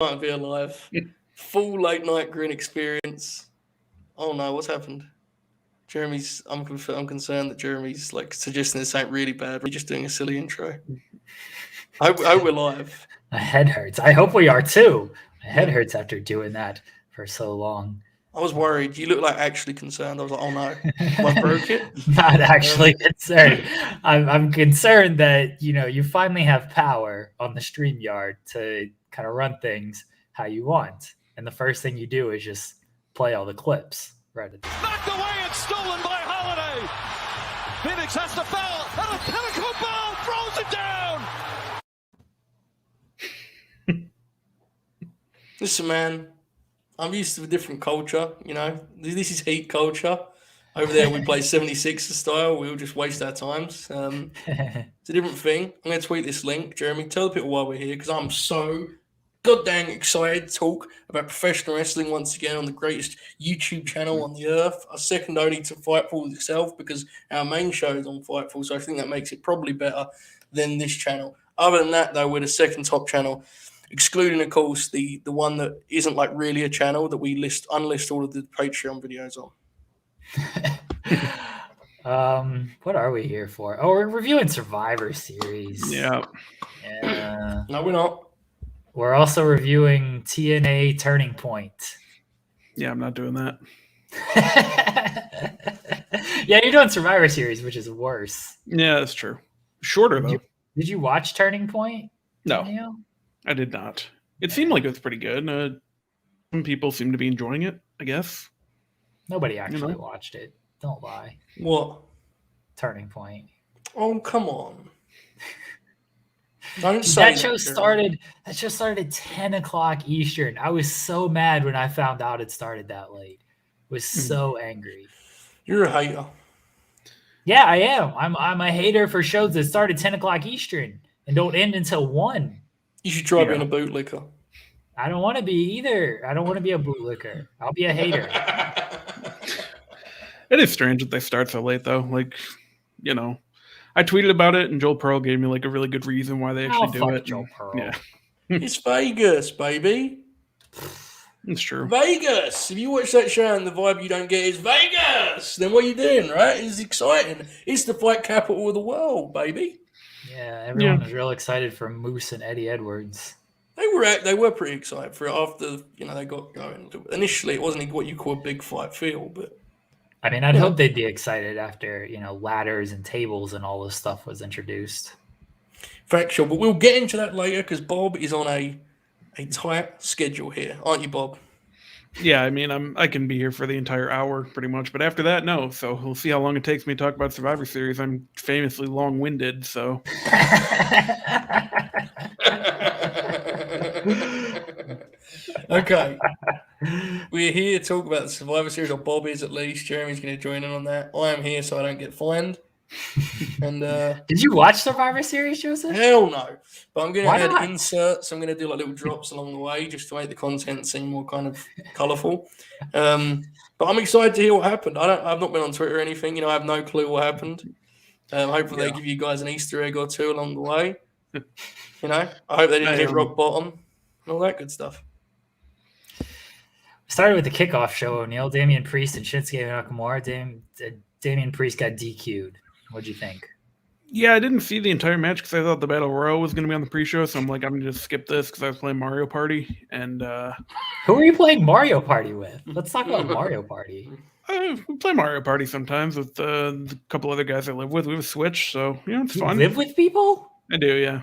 Might be alive. Full late night grin experience. Oh no, what's happened? Jeremy's. I'm concerned that Jeremy's like suggesting this ain't really bad. We're just doing a silly intro. I hope we're live. My head hurts. I hope we are too. My head hurts after doing that for so long. I was worried. You look like actually concerned. I was like, oh no, I broke it. Not actually concerned. I'm concerned that you finally have power on the StreamYard to kind of run things how you want, and the first thing you do is just play all the clips right at the knocked away and stolen by Holiday. Phoenix has to foul. And a pinnacle ball throws it down. Listen, man, I'm used to a different culture. This is heat culture. Over there, we play 76er style. We'll just waste our times. It's a different thing. I'm going to tweet this link. Jeremy, tell the people why we're here, because I'm so goddamn excited to talk about professional wrestling once again on the greatest YouTube channel on the earth. I second only to Fightful itself, because our main show is on Fightful, so I think that makes it probably better than this channel. Other than that, though, we're the second top channel, excluding, of course, the one that isn't like really a channel that we unlist all of the Patreon videos on. What are we here for? Oh, we're reviewing Survivor Series. Yeah. No, we're not. We're also reviewing TNA Turning Point. Yeah, I'm not doing that. Yeah, you're doing Survivor Series, which is worse. Yeah, that's true. Shorter, though. Did you watch Turning Point? No, Daniel? I did not. It seemed like it was pretty good. Some people seem to be enjoying it, I guess. Nobody actually watched it. Don't lie. What? Turning Point. Oh, come on. Don't say that show started at 10 o'clock Eastern. I was so mad when I found out it started that late. I was so angry. You're a hater. Yeah, I am. I'm a hater for shows that start at 10 o'clock Eastern and don't end until 1. You should try being a bootlicker. I don't want to be either. I don't want to be a bootlicker. I'll be a hater. It is strange that they start so late, though. I tweeted about it, and Joel Pearl gave me a really good reason why they actually do it. Joel Pearl. Yeah. It's Vegas, baby. It's true. Vegas. If you watch that show and the vibe you don't get is Vegas, then what are you doing, right? It's exciting. It's the fight capital of the world, baby. Yeah, everyone was real excited for Moose and Eddie Edwards. They were pretty excited for it after they got going. Initially, it wasn't what you call a big fight feel, but I mean, I'd hope they'd be excited after ladders and tables and all this stuff was introduced. Factual, but we'll get into that later because Bob is on a tight schedule here, aren't you, Bob? Yeah, I mean, I can be here for the entire hour pretty much, but after that, no. So we'll see how long it takes me to talk about Survivor Series. I'm famously long-winded, so. Okay. We're here to talk about the Survivor Series, or Bob is at least. Jeremy's going to join in on that. I am here so I don't get fined. And did you watch Survivor Series, Joseph? Hell no. But I'm going to add inserts. I'm going to do little drops along the way just to make the content seem more kind of colourful. But I'm excited to hear what happened. I've not been on Twitter or anything. I have no clue what happened. Hopefully they give you guys an Easter egg or two along the way. I hope they didn't hit rock bottom and all that good stuff. Started with the kickoff show, O'Neal, Damian Priest, and Shinsuke Nakamura. Damian Priest got DQ'd. What'd you think? Yeah, I didn't see the entire match because I thought the Battle Royal was going to be on the pre-show, so I'm going to just skip this because I was playing Mario Party. And who are you playing Mario Party with? Let's talk about Mario Party. We play Mario Party sometimes with the couple other guys I live with. We have a Switch, so it's fun. You live with people? I do, yeah.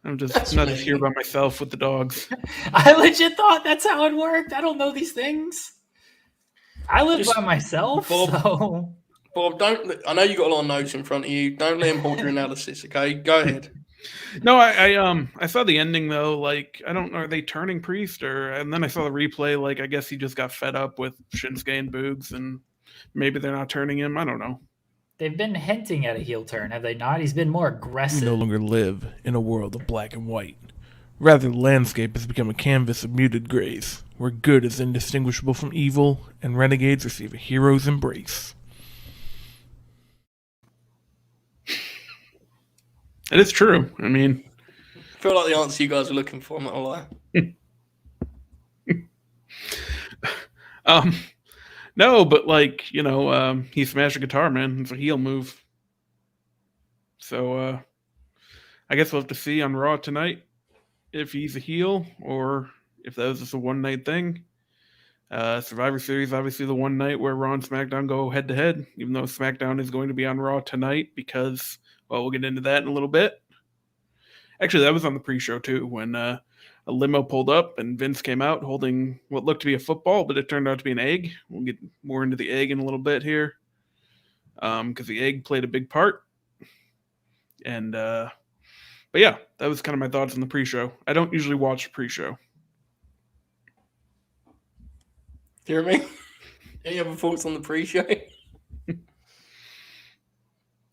I'm just not here by myself with the dogs. I legit thought that's how it worked. I don't know these things. I live by myself, Bob, Bob, I know you got a lot of notes in front of you. Don't let him hold your analysis, okay? Go ahead. No, I saw the ending though. I don't know, are they turning Priest and then I saw the replay. I guess he just got fed up with Shinsuke and Boogs, and maybe they're not turning him. I don't know. They've been hinting at a heel turn, have they not? He's been more aggressive. We no longer live in a world of black and white. Rather, the landscape has become a canvas of muted grays, where good is indistinguishable from evil, and renegades receive a hero's embrace. It is true. I mean, feel like the answer you guys are looking for. I'm not gonna lie. No, but like, he smashed a guitar, man. It's a heel move. So I guess we'll have to see on Raw tonight if he's a heel or if that was just a one night thing. Survivor Series, obviously the one night where Raw and SmackDown go head to head, even though SmackDown is going to be on Raw tonight because, well, we'll get into that in a little bit. Actually, that was on the pre-show too, when a limo pulled up and Vince came out holding what looked to be a football, but it turned out to be an egg. We'll get more into the egg in a little bit here, because the egg played a big part. And but yeah, that was kind of my thoughts on the pre-show. I don't usually watch pre-show. Do you hear me? Any other thoughts on the pre-show?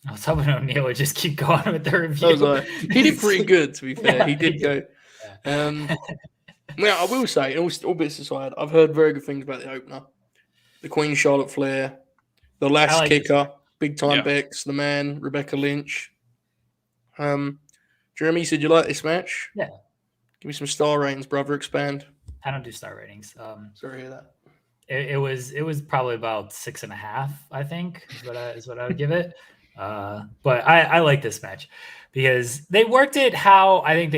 I was hoping O'Neal would just keep going with the review. He did pretty good, to be fair. He did go. Now, I will say, all bits aside, I've heard very good things about the opener. The Queen Charlotte Flair, the last kicker, big time Bex, the man, Rebecca Lynch. Jeremy, you said you like this match? Yeah. Give me some star ratings, brother. Expand. I don't do star ratings. Sorry to hear that. It was probably about 6.5, I think, is what I would give it. But I like this match because they worked it how I think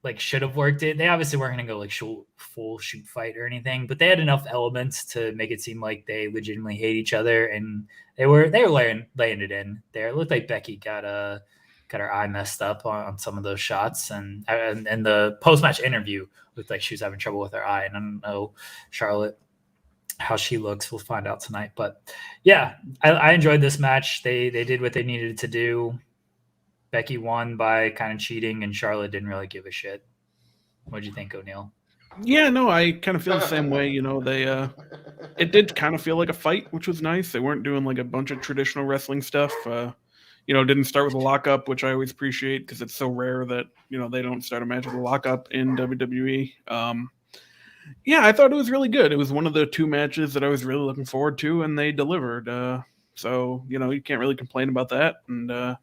they should have worked it. They obviously weren't going to go like full shoot fight or anything, but they had enough elements to make it seem like they legitimately hate each other, and they were laying it in there. It looked like Becky got her eye messed up on some of those shots, and the post-match interview looked like she was having trouble with her eye. And I don't know, Charlotte, how she looks, we'll find out tonight. But yeah, I enjoyed this match. They did what they needed to do. Becky won by kind of cheating, and Charlotte didn't really give a shit. What'd you think, O'Neal? Yeah, no, I kind of feel the same way. They it did kind of feel like a fight, which was nice. They weren't doing like a bunch of traditional wrestling stuff. Didn't start with a lockup, which I always appreciate because it's so rare that they don't start a match with a lockup in WWE. Yeah, I thought it was really good. It was one of the two matches that I was really looking forward to, and they delivered. So you can't really complain about that. And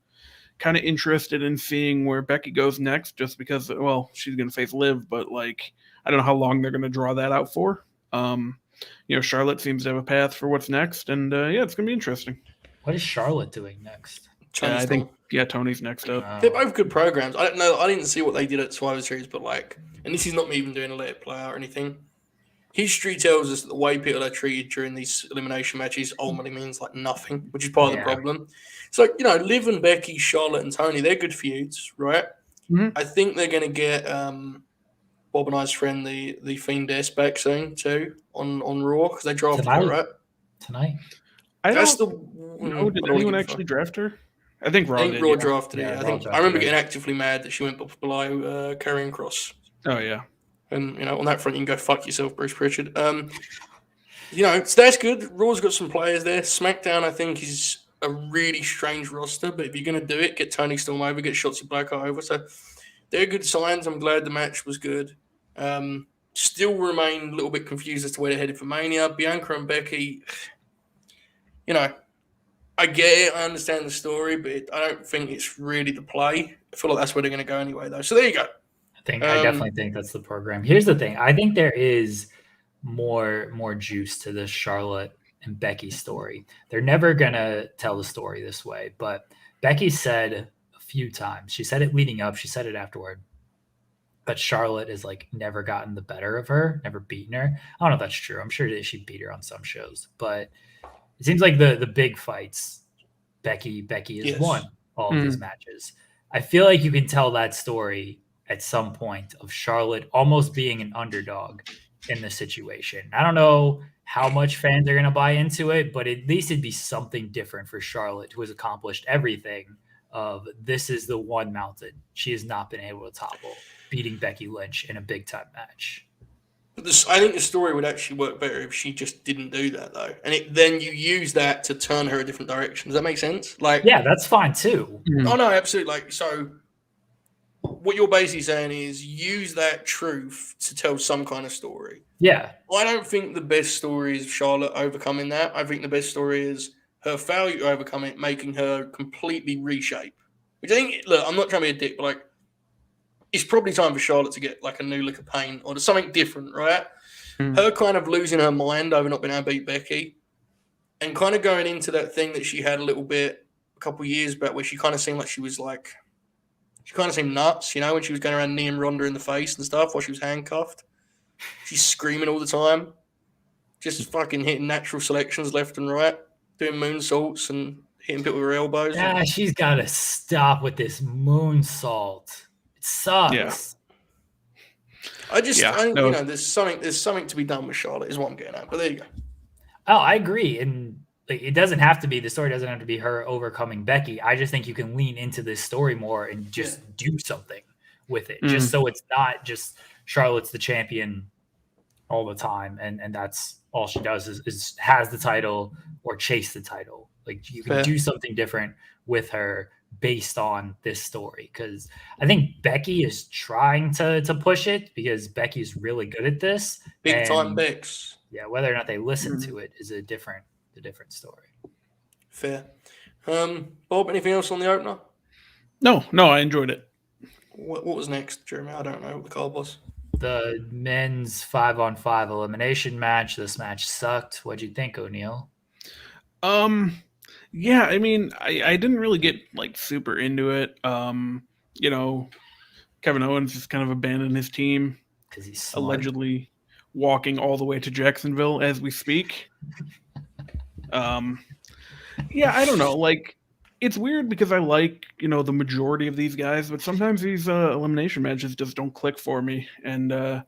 kind of interested in seeing where Becky goes next, just because, well, she's going to face Liv, but like I don't know how long they're going to draw that out for. Charlotte seems to have a path for what's next, and it's going to be interesting. What is Charlotte doing next? I think Tony's next up. They're both good programs. I don't know. I didn't see what they did at Survivor Series, but and this is not me even doing a let it play out or anything. History tells us that the way people are treated during these elimination matches ultimately means like nothing, which is part of the problem. So, Liv and Becky, Charlotte and Tony, they're good feuds, right? Mm-hmm. I think they're going to get Bob and I's friend, the Fiendess, back soon too on Raw because they drafted her, right? Tonight. Did anyone actually draft her? I think Raw did. Raw drafted it. I remember getting actively mad that she went below Karrion Kross. Oh yeah. And on that front, you can go fuck yourself, Bruce Pritchard. So that's good. Raw's got some players there. SmackDown, I think, is a really strange roster, but if you're going to do it, get Tony Storm over, get Shotzi Blackheart over. So they're good signs. I'm glad the match was good. Still remain a little bit confused as to where they're headed for Mania. Bianca and Becky, I get it. I understand the story, but I don't think it's really the play. I feel like that's where they're going to go anyway, though. So there you go. I definitely think that's the program. Here's the thing. I think there is more juice to this Charlotte and Becky story. They're never going to tell the story this way, but Becky said a few times, she said it leading up, she said it afterward, but Charlotte has never gotten the better of her, never beaten her. I don't know if that's true. I'm sure that she beat her on some shows, but it seems like the big fights, Becky has won all of these matches. I feel like you can tell that story at some point of Charlotte almost being an underdog in the situation. I don't know how much fans are going to buy into it, but at least it'd be something different for Charlotte, who has accomplished everything of this is the one mountain she has not been able to topple, beating Becky Lynch in a big-time match. I think the story would actually work better if she just didn't do that, though. And then you use that to turn her a different direction. Does that make sense? Yeah, that's fine, too. Oh, no, absolutely. So what you're basically saying is use that truth to tell some kind of story. Yeah. I don't think the best story is Charlotte overcoming that. I think the best story is her failure to overcome it, making her completely reshape. Which I think, look, I'm not trying to be a dick, but it's probably time for Charlotte to get like a new lick of paint or something different, right? Mm. Her kind of losing her mind over not being able to beat Becky and kind of going into that thing that she had a little bit a couple of years back where she kind of seemed like she kind of seemed nuts, you know, when she was going around kneeing Ronda in the face and stuff while she was handcuffed. She's screaming all the time, just fucking hitting natural selections left and right, doing moonsaults and hitting people with her elbows. Yeah, she's got to stop with this moonsault. It sucks. Yeah. I think, no. you know, there's something to be done with Charlotte is what I'm getting at. But there you go. Oh, I agree. And like, it doesn't have to be, the story doesn't have to be her overcoming Becky. I just think you can lean into this story more and just do something with it. Just so it's not just Charlotte's the champion all the time. And that's all she does is has the title or chase the title. Like you can do something different with her based on this story. Because I think Becky is trying to push it because Becky's really good at this. Big time Bex. Yeah, whether or not they listen to it is a different story. Fair. Bob, anything else on the opener? No, I enjoyed it. What was next, Jeremy? I don't know what the card was. The men's 5-on-5 elimination match. This match sucked. What'd you think, O'Neal? Yeah, I mean, I didn't really get like super into it. You know, Kevin Owens just kind of abandoned his team Because he's smart. allegedly walking all the way to Jacksonville as we speak. Yeah, I don't know. Like, it's weird because I like, you know, the majority of these guys, but sometimes these elimination matches just don't click for me. And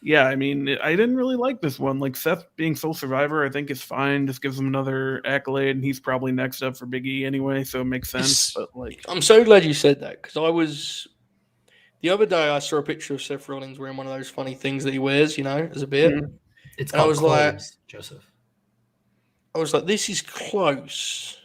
yeah, I mean, I didn't really like this one. Like, Seth being sole survivor, I think is fine. Just gives him another accolade, and he's probably next up for Big E anyway, so it makes sense. But like, I'm so glad you said that because the other day I saw a picture of Seth Rollins wearing one of those funny things that he wears, you know, as a bit. It's And I called was clothes, like, Joseph. I was like, this is close.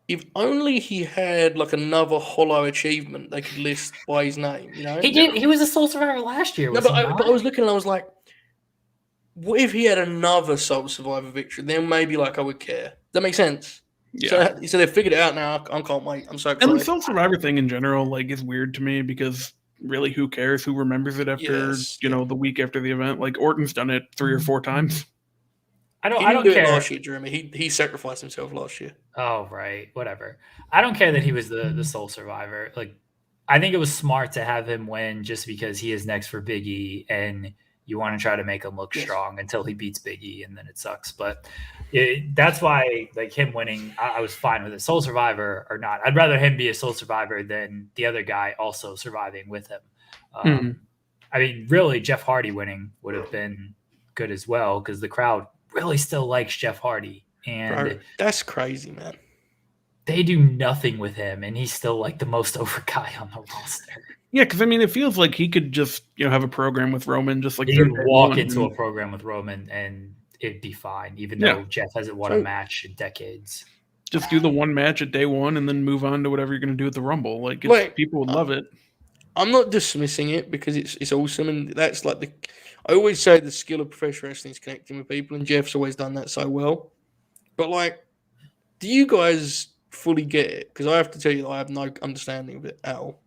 If only he had like another hollow achievement they could list by his name, you know? He was a sole survivor last year. No, but I was looking and I was like, what if he had another sole survivor victory? Then maybe like I would care. Does that make sense? yeah. So they figured it out now. I can't wait. I'm so excited. And the sole survivor thing in general, like, is weird to me because really, who cares? Who remembers it after, you know, the week after the event? Like, Orton's done it 3 or 4 times. I He don't didn't do care. it last year, Jeremy. He sacrificed himself last year. Oh, right. Whatever. I don't care that he was the sole survivor. Like, I think it was smart to have him win just because he is next for Big E, and you want to try to make him look strong until he beats Big E, and then it sucks. But that's why, like, him winning, I was fine with it. Sole survivor or not. I'd rather him be a sole survivor than the other guy also surviving with him. I mean, really, Jeff Hardy winning would have been good as well because the crowd really still likes Jeff Hardy. And Bro, that's crazy, man. they do nothing with him, and he's still like the most over guy on the roster. Yeah, because I mean, it feels like he could just, you know, have a program with Roman, just like He could walk into a program with Roman, and it'd be fine, even though Jeff hasn't won a match in decades. Just do the one match at day one, and then move on to whatever you're going to do at the Rumble. Like, people would love it. I'm not dismissing it because it's awesome, and that's like I always say the skill of professional wrestling is connecting with people, and Jeff's always done that so well. But like, do you guys fully get it? Because I have to tell you, I have no understanding of it at all.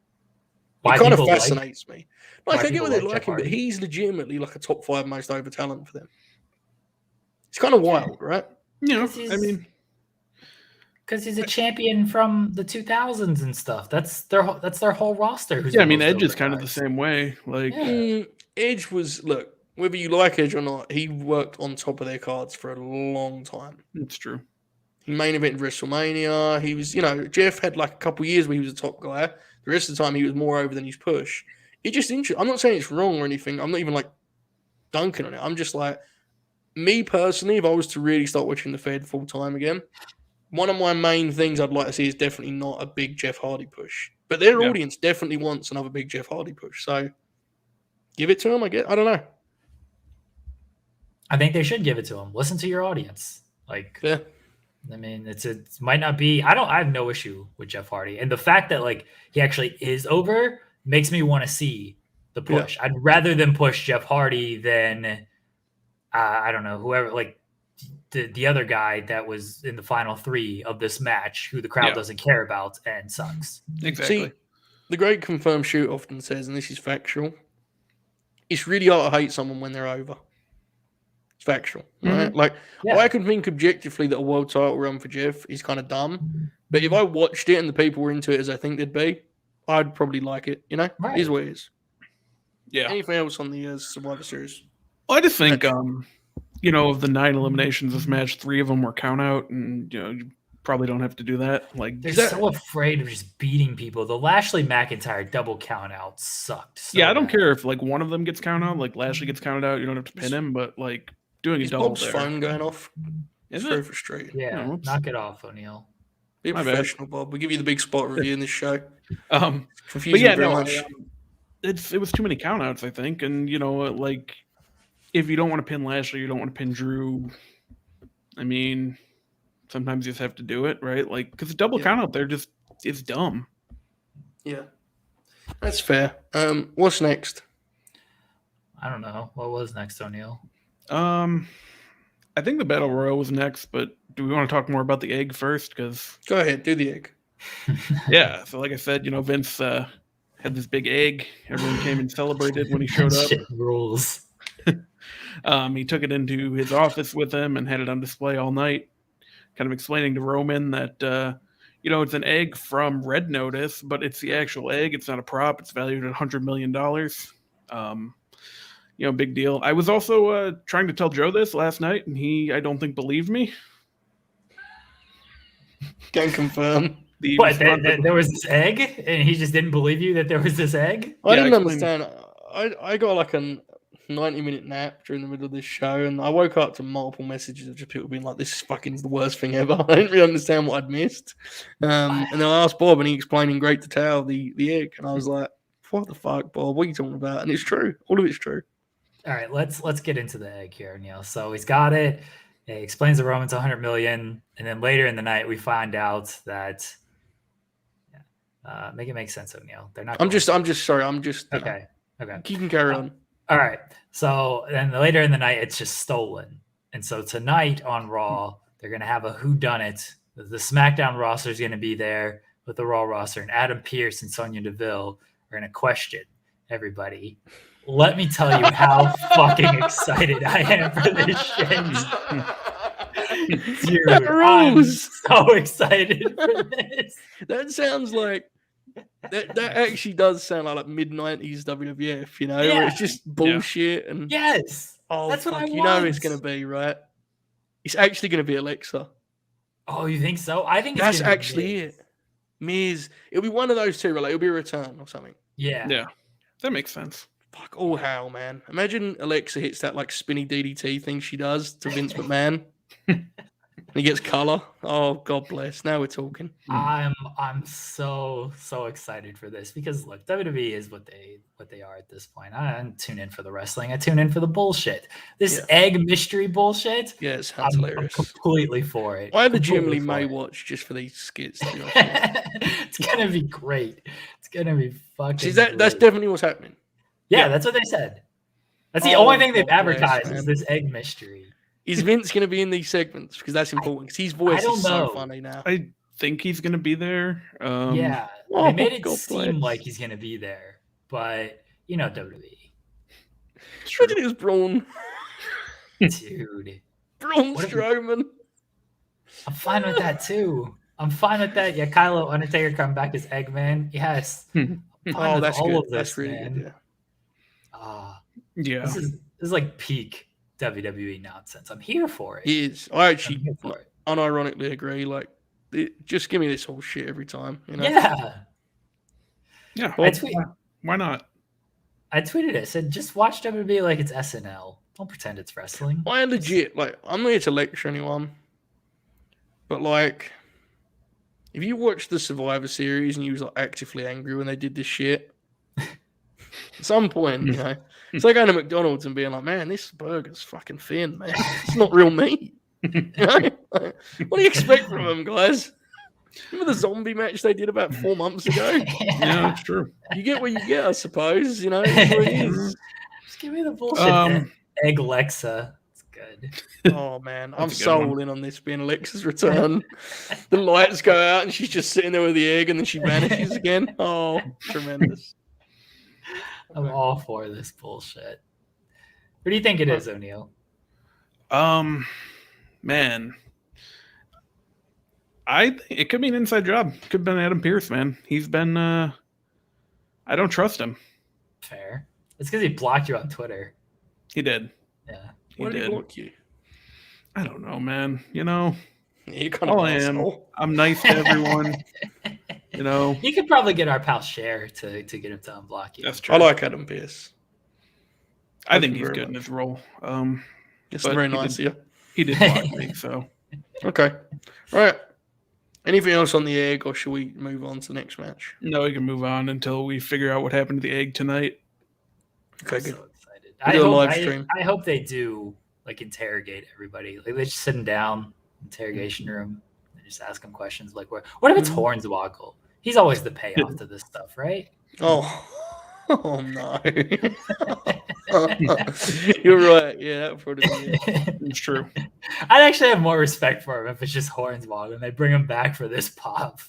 It kind of fascinates me. Like, I get what they like him, but he's legitimately like a top 5 most over talent for them. It's kind of wild, right? Yeah, I mean, because he's a champion from the 2000s and stuff. That's their whole roster. Yeah, I mean, Edge is kind of the same way. Like, Edge was, look, whether you like Edge or not, he worked on top of their cards for a long time. It's true. He main evented WrestleMania. He was, you know, Jeff had like a couple years where he was a top guy. The rest of the time, he was more over than his push. It just interesting. I'm not saying it's wrong or anything. I'm not even like dunking on it. I'm just like, me personally, if I was to really start watching the Fed full time again, one of my main things I'd like to see is definitely not a big Jeff Hardy push. But their audience definitely wants another big Jeff Hardy push. So give it to him, I guess. I don't know. I think they should give it to him. Listen to your audience. Like, I mean, it might not be. I have no issue with Jeff Hardy, and the fact that like he actually is over makes me want to see the push. I'd rather them push Jeff Hardy than I don't know, whoever, like the other guy that was in the final 3 of this match, who the crowd doesn't care about and sucks. Exactly. See, The great confirmed shoot often says, and this is factual, it's really hard to hate someone when they're over. It's factual, right? Mhm. Like, Yeah. I can think objectively that a world title run for Jeff is kind of dumb, but if I watched it and the people were into it as I think they'd be, I'd probably like it, you know? It is Right. what it is. Yeah. Anything else on the Survivor Series? Well, I just think, you know, of the 9 eliminations this match, 3 of them were count out, and you know, you probably don't have to do that. Like, They're that- so afraid of just beating people. The Lashley McIntyre double count out sucked. So yeah, I don't bad. care if like one of them gets counted out, like Lashley gets counted out. You don't have to pin him, but like doing a Is double Bob's there. phone going off? It's Is very it? frustrating. Yeah, whoops. knock it off, O'Neal. Be a My bad. professional, Bob. We give you the big spot review in this show. But Confusing yeah, very no, much. it was too many countouts, I think, and you know, like if you don't want to pin Lashley, you don't want to pin Drew. I mean, sometimes you just have to do it, right? Like because the double Yeah. count out there just is dumb. Yeah, that's fair. What's next? I don't know. What was next, O'Neal? I think the Battle Royal was next, but do we want to talk more about the egg first? Because Go ahead, do the egg. yeah, so like I said, you know, Vince had this big egg. Everyone came and celebrated when he showed up. Shit rules. He took it into his office with him and had it on display all night, kind of explaining to Roman that, you know, it's an egg from Red Notice, but it's the actual egg. It's not a prop. It's valued at $100 million. You know, big deal. I was also trying to tell Joe this last night, and he, I don't think, believed me. Can confirm. The What? response- There was this egg, and he just didn't believe you that there was this egg? I Yeah, didn't explain. understand. I got like a 90-minute nap during the middle of this show, and I woke up to multiple messages of just people being like, "This is fucking the worst thing ever." I didn't really understand what I'd missed. And then I asked Bob, and he explained in great detail the egg, and I was like, "What the fuck, Bob? What are you talking about?" And it's true. All of it's true. All right, let's get into the egg here, Neil. So he's got it. He explains the Romans 100 million, and then later in the night we find out that make it make sense, O'Neal. They're not. I'm going just sorry. I'm just you know, okay. Okay. You can carry on. All right. So then later in the night, it's just stolen. And so tonight on Raw, they're going to have a whodunit. The SmackDown roster is going to be there with the Raw roster, and Adam Pearce and Sonya Deville are going to question everybody. Let me tell you how fucking excited I am for this shit. Dude, That I'm rules. so excited for this. That sounds like that actually does sound like mid-90s WWF, you know, where Yeah. it's just bullshit and Yes. oh, that's what I fuck, you know it's want. gonna be, right? It's actually gonna be Alexa. Oh, you think so? I think it's That's gonna be actually Miz. it. Miz. It'll be one of those two, right? Like, it'll be a return or something. Yeah. Yeah, that makes sense. Fuck all hell, man. Imagine Alexa hits that like spinny DDT thing she does to Vince McMahon. And he gets color. Oh, God bless. Now we're talking. I'm so excited for this because look, WWE is what they are at this point. I don't tune in for the wrestling. I tune in for the bullshit. This Yeah. egg mystery bullshit. Yeah, it sounds I'm hilarious. completely for it. I Completely legitimately for may it. watch just for these skits. To be honest with you. It's gonna be great. It's gonna be fucking. See, that's great. definitely what's happening. Yeah, that's what they said. That's the Oh, only thing they've God bless, advertised is man. this egg mystery. Is Vince going to be in these segments? Because that's important. Because his voice don't is so know. funny now. I think he's gonna be there. Yeah, oh, they made it God seem bless. like he's gonna be there, but you know WWE, Imagine it was Braun dude. What if- Strowman. I'm fine with that too. I'm fine with that. Yeah, Kylo Undertaker come back as Eggman. Yes. I'm fine Oh, with that's all good. of this, That's really man. good. Yeah. Ah, Yeah, this is like peak WWE nonsense. I'm here for it. He is. I I'm actually here for it. unironically agree. Like, just give me this whole shit every time. You know? Yeah. yeah. I tweet- Why not? I tweeted it. I said, just watch WWE like it's SNL. Don't pretend it's wrestling. I legit like. I'm not here to lecture anyone, but like, if you watch the Survivor series and you was like actively angry when they did this shit, at some point, you know, it's like going to McDonald's and being like, "Man, this burger's fucking thin, man. It's not real meat." You know? Like, what do you expect from them, guys? Remember the zombie match they did about 4 months ago? Yeah, it's true. You get what you get, I suppose. You know, it's what it is. Just give me the bullshit. Egg Lexa. good. Oh man, That's I'm a good so one. all in on this being Alexa's return. The lights go out and she's just sitting there with the egg and then she vanishes again. Oh, tremendous. I'm all for this bullshit. What do you think it is, O'Neill? Man, I think it could be an inside job. Could have been Adam Pearce, man. He's been. I don't trust him. Fair. It's because he blocked you on Twitter. He did. Yeah. Why did he block you? I don't know, man. You know, Yeah, you're kind of all an I am. asshole. I'm nice to everyone. You know, You could probably get our pal Cher to get him to unblock you. that's true. I like Adam Pearce. I think Thank you he's very good in much. his role. It's But very he nice of you. He did block me, so Okay. Right. Anything else on the egg, or should we move on to the next match? no, we can move on until we figure out what happened to the egg tonight. Okay, I'm good. so excited. We do a live stream. I hope they do like interrogate everybody. Like they just sit them down, interrogation room, and just ask them questions like, "What if it's Hornswoggle? He's always the payoff to this stuff, right?" Oh, oh no. You're right. Yeah, that would probably be it. It's true. I'd actually have more respect for him if it's just Hornswoggle and they bring him back for this pop.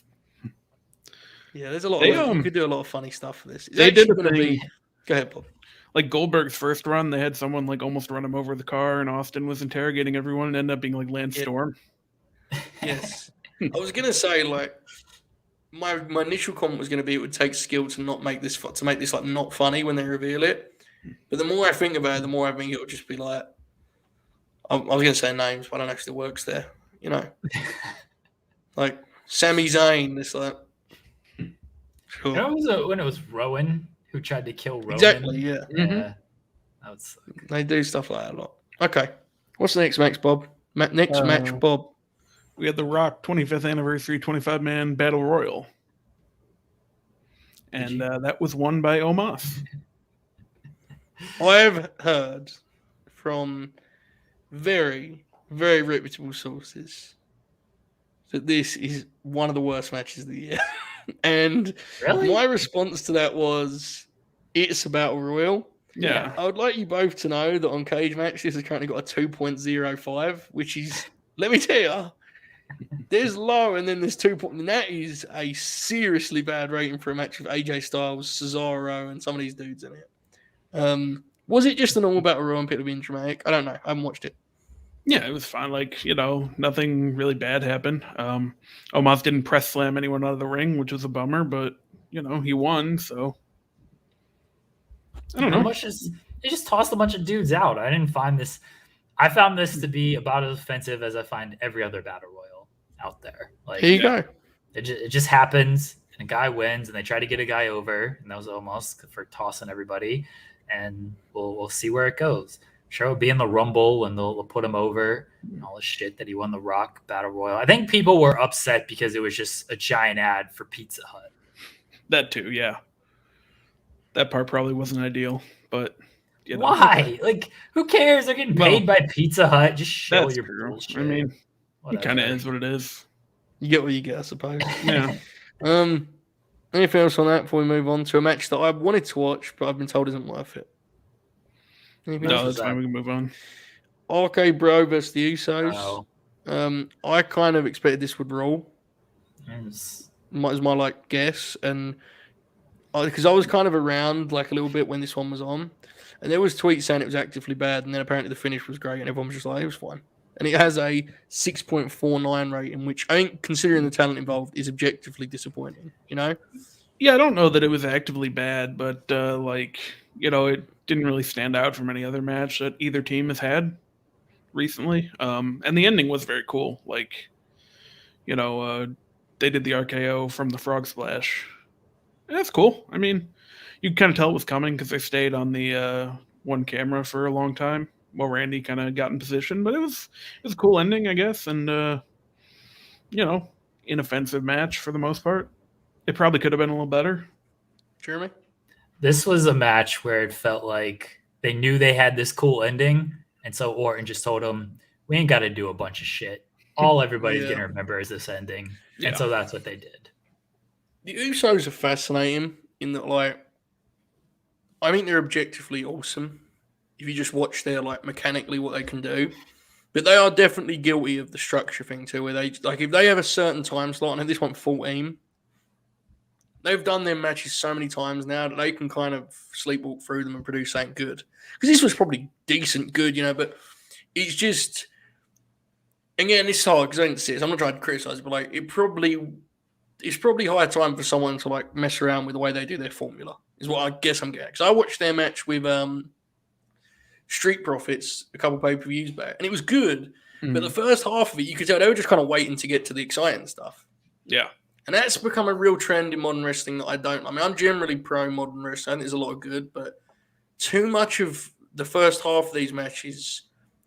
Yeah, there's a lot They, of you could do a lot of funny stuff for this. It's they did actually a gonna thing. Go ahead, Bob. Like Goldberg's first run, they had someone like almost run him over with the car, and Austin was interrogating everyone, and ended up being like Lance Yeah. Storm. Yes. I was gonna say like my initial comment was gonna be it would take skill to not make this like not funny when they reveal it. But the more I think about it, the more I think it would just be like I was gonna say names, but I don't know if it still works there. You know, like Sami Zayn. It's like sure. You know, when it was Rowan who tried to kill Rowan. Exactly. Yeah. Yeah. That would suck. They do stuff like that a lot. Okay. What's the next match, Bob? Next match, Bob. We had the Rock 25th anniversary 25-man battle royal, and that was won by Omos. I've heard from very, very reputable sources that this is one of the worst matches of the year. And Really? my response to that was, it's a battle royal. Yeah. I would like you both to know that on Cage Match, this has currently got a 2.05, which is, let me tell you, there's low and then there's 2. And that is a seriously bad rating for a match with AJ Styles, Cesaro, and some of these dudes in it. Was it just a normal battle royal and people being dramatic? I don't know. I haven't watched it. Yeah, it was fine. Like, you know, nothing really bad happened. Omos didn't press slam anyone out of the ring, which was a bummer, but, you know, he won, so. I don't know. They just tossed a bunch of dudes out. I didn't find this. I found this to be about as offensive as I find every other battle royal out there. Like, Here you go. It just happens, and a guy wins, and they try to get a guy over, and that was almost for tossing everybody. And we'll see where it goes. Sure, it'll be in the Rumble, and they'll put him over and all the shit that he won the Rock Battle Royal. I think people were upset because it was just a giant ad for Pizza Hut. That too, yeah. That part probably wasn't ideal, but you know. Why? Like, who cares? They're getting paid by Pizza Hut. Just show That's your true. bullshit. I mean, Whatever. it kind of is what it is. You get what you get, I suppose. Yeah. Anything else on that before we move on to a match that I wanted to watch, but I've been told isn't worth it? Anything No, else? that's fine. We can move on. RK Bro versus the Usos. Oh. I kind of expected this would roll. It's- Was my like guess, and because I was kind of around like a little bit when this one was on, and there was tweets saying it was actively bad, and then apparently the finish was great, and everyone was just like, it was fine. And it has a 6.49 rating, which I think, considering the talent involved, is objectively disappointing. You know? Yeah, I don't know that it was actively bad, but like, you know, it didn't really stand out from any other match that either team has had recently. And the ending was very cool. Like, you know, they did the RKO from the Frog Splash. And that's cool. I mean, you can kind of tell it was coming because they stayed on the one camera for a long time while Randy kind of got in position. But it was a cool ending, I guess. And, you know, inoffensive match for the most part. It probably could have been a little better. Jeremy? This was a match where it felt like they knew they had this cool ending, and so Orton just told them, we ain't got to do a bunch of shit. All everybody's going to remember is this ending. Yeah. And so that's what they did. The Usos are fascinating in that, like, I think they're objectively awesome. if you just watch their like mechanically what they can do. But they are definitely guilty of the structure thing too, where they like if they have a certain time slot, and this one 14, they've done their matches so many times now that they can kind of sleepwalk through them and produce something good. Because this was probably decent good, but it's just, again, it's hard because I didn't see it. So I'm not trying to criticize it, but like it's probably high time for someone to like mess around with the way they do their formula. Is what I guess I'm getting. Because I watched their match with Street Profits a couple pay-per-views back, and it was good. But the first half of it, you could tell they were just kind of waiting to get to the exciting stuff. Yeah. And that's become a real trend in modern wrestling that I don't. I mean, I'm generally pro modern wrestling. I think there's a lot of good, but too much of the first half of these matches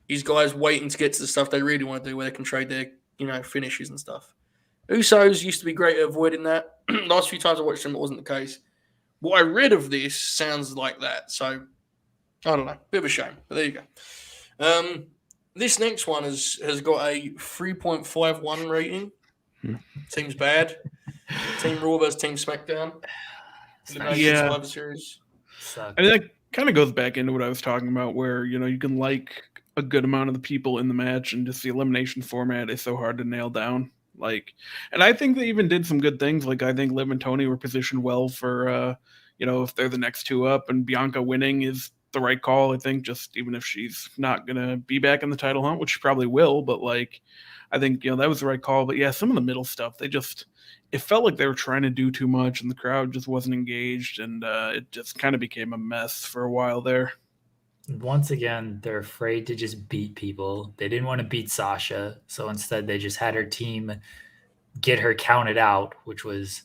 is guys waiting to get to the stuff they really want to do, where they can trade their, finishes and stuff. Usos used to be great at avoiding that. Last few times I watched them, it wasn't the case. What I read of this sounds like that. So, I don't know. Bit of a shame, but there you go. This next one has got a 3.51 rating. Seems bad. Team Raw versus Team SmackDown. Elimination Survivor Series. I mean, that kind of goes back into what I was talking about, where, you can like a good amount of the people in the match, and just the elimination format is so hard to nail down. Like, and I think they even did some good things. Like, I think Liv and Tony were positioned well for, if they're the next two up, and Bianca winning is the right call, I think, just even if she's not going to be back in the title hunt, which she probably will, but like, I think, that was the right call. But yeah, some of the middle stuff, it felt like they were trying to do too much, and the crowd just wasn't engaged, and it just kind of became a mess for a while there. Once again, they're afraid to just beat people. They didn't want to beat Sasha, so instead they just had her team get her counted out, which was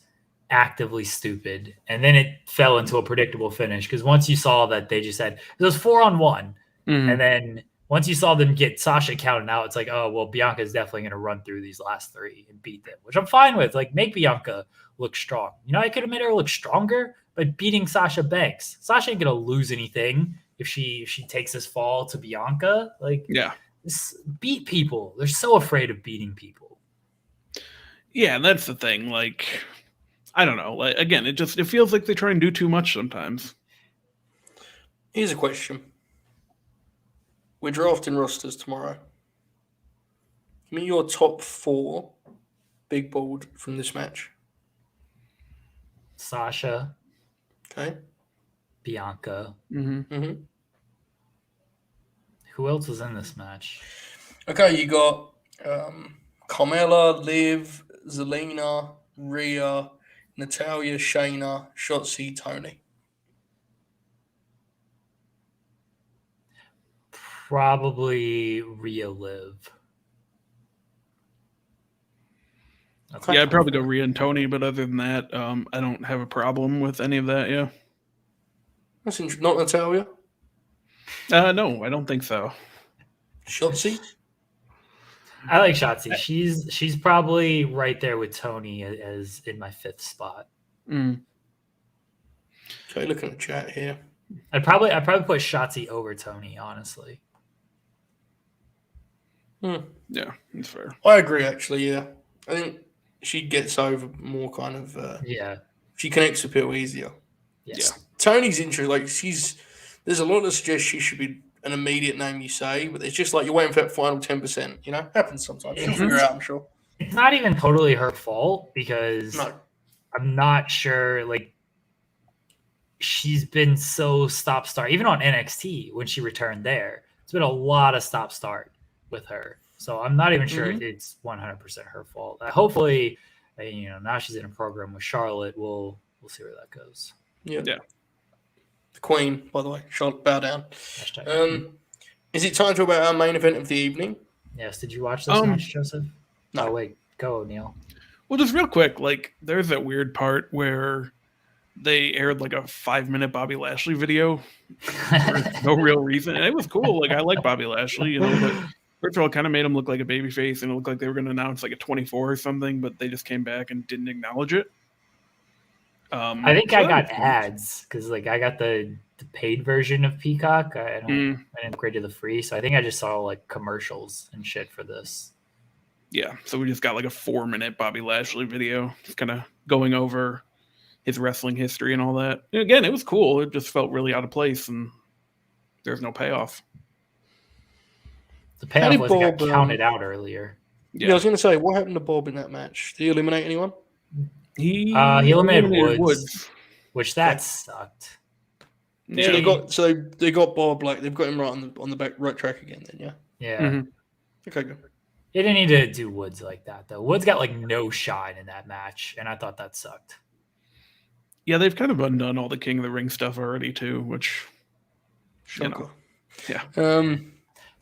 actively stupid. And then it fell into a predictable finish, because once you saw that they just had – it was 4-on-1, and then – once you saw them get Sasha counted out, it's like, oh, well, Bianca's definitely going to run through these last three and beat them, which I'm fine with. Like, make Bianca look strong. I could have made her look stronger, but beating Sasha Banks. Sasha ain't going to lose anything if she takes this fall to Bianca. Like, beat people. They're so afraid of beating people. Yeah, and that's the thing. Like, I don't know. Like, again, it feels like they try and do too much sometimes. Here's a question. We're drafting rosters tomorrow. Give me your top 4 big board from this match. Sasha. Okay. Bianca. Mm-hmm. Who else was in this match? Okay, you got Carmella, Liv, Zelina, Rhea, Natalya, Shayna, Shotzi, Tony. Probably Rhea Liv. Yeah, I'd probably go Rhea and Tony, but other than that, I don't have a problem with any of that, yeah. That's interesting. Not Natalya? No, I don't think so. Shotzi? I like Shotzi. She's probably right there with Tony as in my 5th spot. Okay, looking at the chat here. I'd probably put Shotzi over Tony, honestly. Yeah, that's fair. I agree, actually, yeah. I think she gets over more kind of... She connects with people easier. Yes. Yeah. Tony's interesting. Like, there's a lot that suggest she should be an immediate name you say, but it's just like you're waiting for that final 10%, Happens sometimes. She'll figure it out, I'm sure. It's not even totally her fault, because I'm not sure, like, she's been so stop-start. Even on NXT, when she returned there, it's been a lot of stop-start with her. So I'm not even sure if it's 100% her fault. Hopefully, now she's in a program with Charlotte. We'll see where that goes. Yeah. The Queen, by the way. Charlotte, bow down. Is it time to talk about our main event of the evening? Yes. Did you watch this match, Joseph? No. Oh, wait. Go, Neil. Well, just real quick, like, there's that weird part where they aired like a 5-minute Bobby Lashley video for no real reason. And it was cool. Like, I like Bobby Lashley, but first of all, it kind of made him look like a babyface, and it looked like they were going to announce like a 24 or something, but they just came back and didn't acknowledge it. I think I got ads, because like I got the paid version of Peacock. I didn't upgrade to the free, so I think I just saw like commercials and shit for this. Yeah, so we just got like a 4-minute Bobby Lashley video, just kind of going over his wrestling history and all that. And again, it was cool. It just felt really out of place, and there's no payoff. The How payoff did was he got Bob, counted out earlier. Yeah, I was going to say, what happened to Bob in that match? Did he eliminate anyone? He eliminated Woods, which that sucked. Yeah. So they got Bob, like they've got him right on the back right track again. Then Yeah. Mhm. Okay, good. They didn't need to do Woods like that though. Woods got like no shine in that match, and I thought that sucked. Yeah, they've kind of undone all the King of the Ring stuff already too, which Shocker. yeah.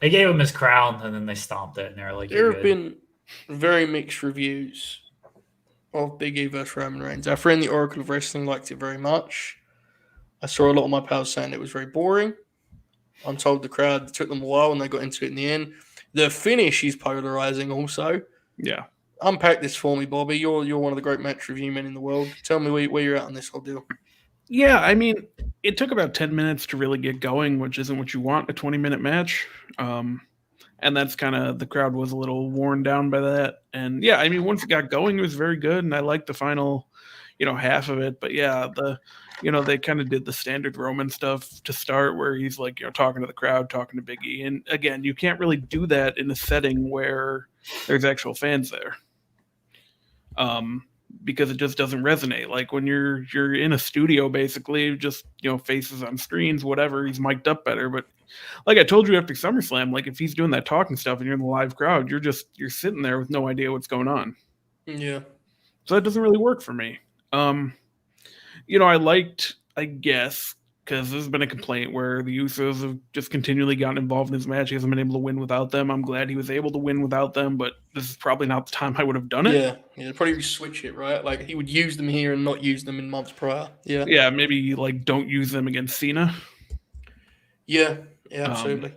They gave him his crown and then they stomped it, and they're like, There have been very mixed reviews of Big E versus Roman Reigns. Our friend, the Oracle of Wrestling, liked it very much. I saw a lot of my pals saying it was very boring. I'm told the crowd took them a while and they got into it in the end. The finish is polarizing also. Yeah. Unpack this for me, Bobby. You're one of the great match review men in the world. Tell me where you're at on this whole deal. Yeah, I mean, it took about 10 minutes to really get going, which isn't what you want, a 20-minute match. And that's kind of, the crowd was a little worn down by that. And yeah, I mean, once it got going, it was very good. And I liked the final, half of it. But yeah, they kind of did the standard Roman stuff to start where he's like, talking to the crowd, talking to Big E. And again, you can't really do that in a setting where there's actual fans there. Because it just doesn't resonate. Like when you're in a studio, basically, just faces on screens, whatever. He's mic'd up better, but like I told you after SummerSlam, like if he's doing that talking stuff and you're in the live crowd, you're sitting there with no idea what's going on. Yeah. So that doesn't really work for me. I liked, I guess, because this has been a complaint where the Usos have just continually gotten involved in this match. He hasn't been able to win without them. I'm glad he was able to win without them, but this is probably not the time I would have done it. Yeah, probably switch it, right? Like he would use them here and not use them in months prior. Yeah. Yeah, maybe like don't use them against Cena. Yeah, absolutely.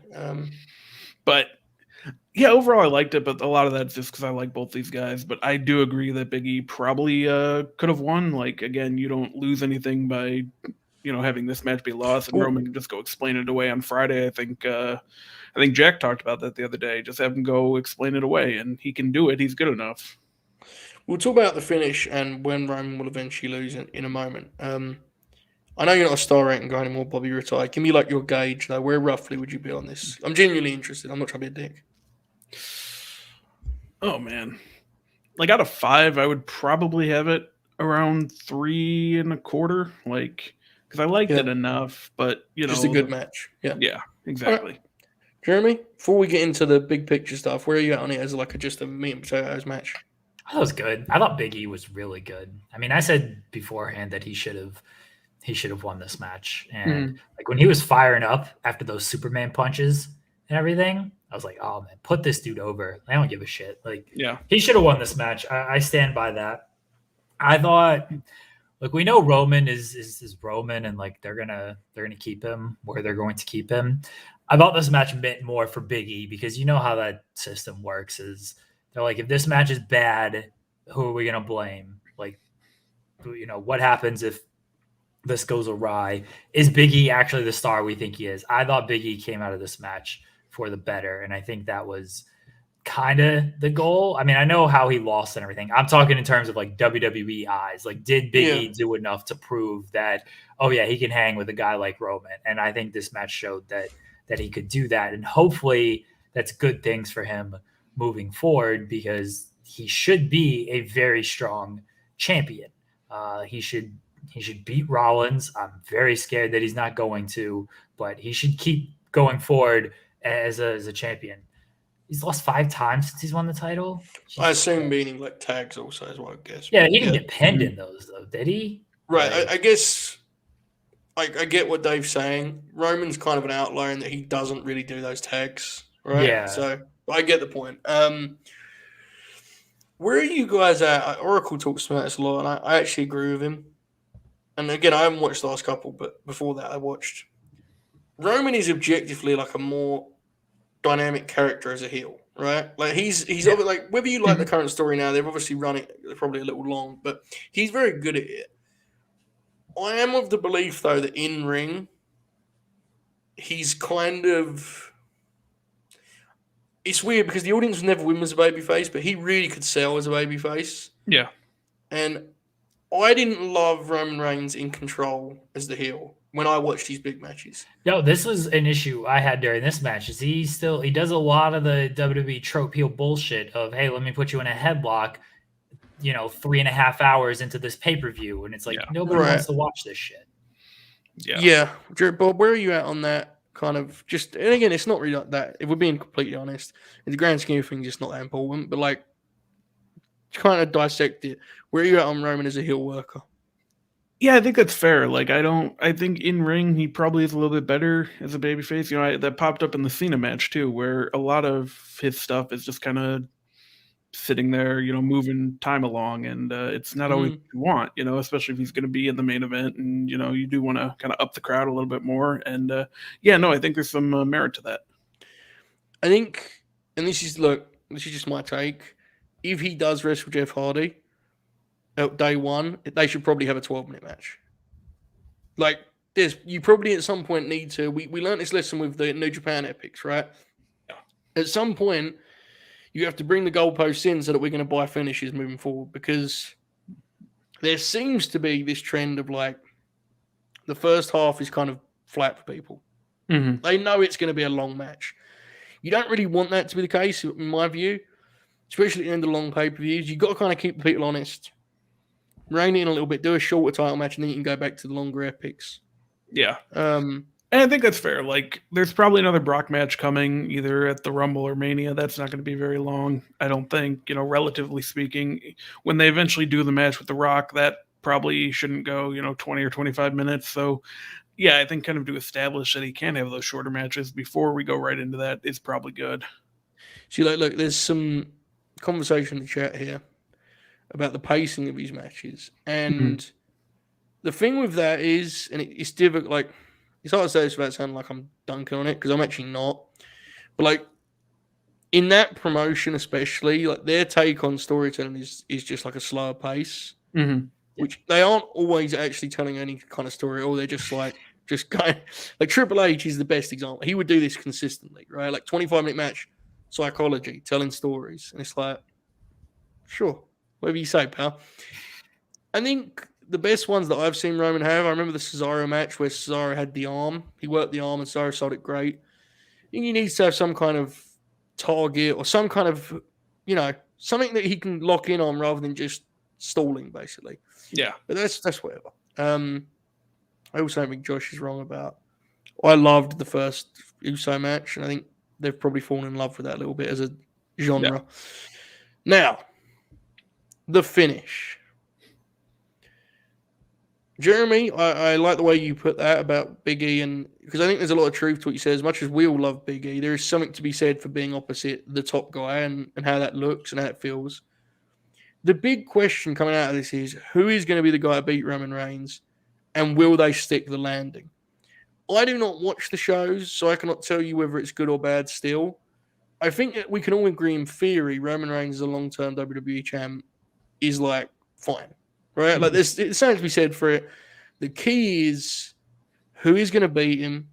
But yeah, overall I liked it, but a lot of that's just because I like both these guys. But I do agree that Big E probably could have won. Like again, you don't lose anything by having this match be lost, and Roman can just go explain it away on Friday. I think Jack talked about that the other day. Just have him go explain it away, and he can do it. He's good enough. We'll talk about the finish and when Roman will eventually lose in a moment. I know you're not a star rating guy anymore, Bobby. You retired. Give me like your gauge though. Where roughly would you be on this? I'm genuinely interested. I'm not trying to be a dick. Oh man, like out of 5, I would probably have it around 3.25. Like. Because I liked it enough, but just a good match. Yeah, exactly. Right. Jeremy, before we get into the big picture stuff, where are you at on it as like just a meat and potatoes match? That was good. I thought Big E was really good. I mean, I said beforehand that he should have won this match, and like when he was firing up after those Superman punches and everything, I was like, oh man, put this dude over. I don't give a shit. Like, he should have won this match. I stand by that. I thought. Look, we know Roman is Roman, and like they're gonna keep him where they're going to keep him. I thought this match meant more for Big E because you know how that system works. Is they're like, if this match is bad, who are we gonna blame? Like, what happens if this goes awry? Is Big E actually the star we think he is? I thought Big E came out of this match for the better, and I think that was kind of the goal. I mean, I know how he lost and everything. I'm talking in terms of like WWE eyes. Like, did Big E do enough to prove that, oh yeah, he can hang with a guy like Roman? And I think this match showed that he could do that. And hopefully that's good things for him moving forward because he should be a very strong champion. He should beat Rollins. I'm very scared that he's not going to, but he should keep going forward as a champion. He's lost 5 times since he's won the title. Jesus. I assume meaning like tags also as well, I guess. Yeah, he didn't get pinned in those though, did he? Right. I guess I get what Dave's saying. Roman's kind of an outlier in that he doesn't really do those tags, right? Yeah. So I get the point. Where are you guys at? Oracle talks about this a lot, and I actually agree with him. And again, I haven't watched the last couple, but before that I watched. Roman is objectively like a more dynamic character as a heel, right? Like he's like whether you like the current story now, they've obviously run it probably a little long, but he's very good at it. I am of the belief though that in ring, he's kind of. It's weird because the audience never win as a babyface, but he really could sell as a babyface. Yeah, and I didn't love Roman Reigns in control as the heel when I watch these big matches. Yo, this was an issue I had during this match. Is he does a lot of the WWE trope heel bullshit of, hey, let me put you in a headlock, 3.5 hours into this pay-per-view, and it's like nobody wants to watch this shit. Yeah. Bob, where are you at on that kind of just, and again, it's not really like that. If we're being completely honest, in the grand scheme of things, it's not that important, but like, kind of dissect it. Where are you at on Roman as a heel worker? Yeah, I think that's fair. Like, I think in ring he probably is a little bit better as a babyface. That popped up in the Cena match too, where a lot of his stuff is just kind of sitting there, moving time along, and it's not always what you want, especially if he's going to be in the main event, and you do want to kind of up the crowd a little bit more. And I think there's some merit to that. I think, and this is just my take. If he does wrestle Jeff Hardy at day one, they should probably have a 12-minute match. Like, you probably at some point need to. We learned this lesson with the New Japan epics, right? Yeah. At some point, you have to bring the goalposts in so that we're going to buy finishes moving forward, because there seems to be this trend of like the first half is kind of flat for people. Mm-hmm. They know it's going to be a long match. You don't really want that to be the case, in my view, especially at the end of long pay-per-views. You've got to kind of keep people honest. Rein it in a little bit, do a shorter title match, and then you can go back to the longer epics. Yeah. And I think that's fair. Like, there's probably another Brock match coming, either at the Rumble or Mania. That's not going to be very long, I don't think, relatively speaking. When they eventually do the match with The Rock, that probably shouldn't go, 20 or 25 minutes. So, yeah, I think kind of to establish that he can have those shorter matches before we go right into that is probably good. See, look, there's some conversation in the chat here about the pacing of these matches. And the thing with that is, and it's difficult, like, it's hard to say this without sounding like I'm dunking on it, because I'm actually not. But, like, in that promotion especially, like, their take on storytelling is just like a slower pace, which they aren't always actually telling any kind of story at all. They're just going, like, Triple H is the best example. He would do this consistently, right? Like, 25-minute match, psychology, telling stories. And it's like, sure, whatever you say, pal. I think the best ones that I've seen Roman have, I remember the Cesaro match where Cesaro had the arm. He worked the arm and Cesaro sold it great. I think he needs to have some kind of target or some kind of, something that he can lock in on rather than just stalling, basically. Yeah. But that's whatever. I also don't think Josh is wrong about. I loved the first Uso match, and I think they've probably fallen in love with that a little bit as a genre. Yeah. Now, the finish. Jeremy, I like the way you put that about Big E, and because I think there's a lot of truth to what you said. As much as we all love Big E, there is something to be said for being opposite the top guy and how that looks and how it feels. The big question coming out of this is, who is going to be the guy to beat Roman Reigns, and will they stick the landing? I do not watch the shows, so I cannot tell you whether it's good or bad still. I think that we can all agree in theory Roman Reigns as a long-term WWE champ is, like, fine. Right? Like, there's something to be said for it. The key is who is going to beat him,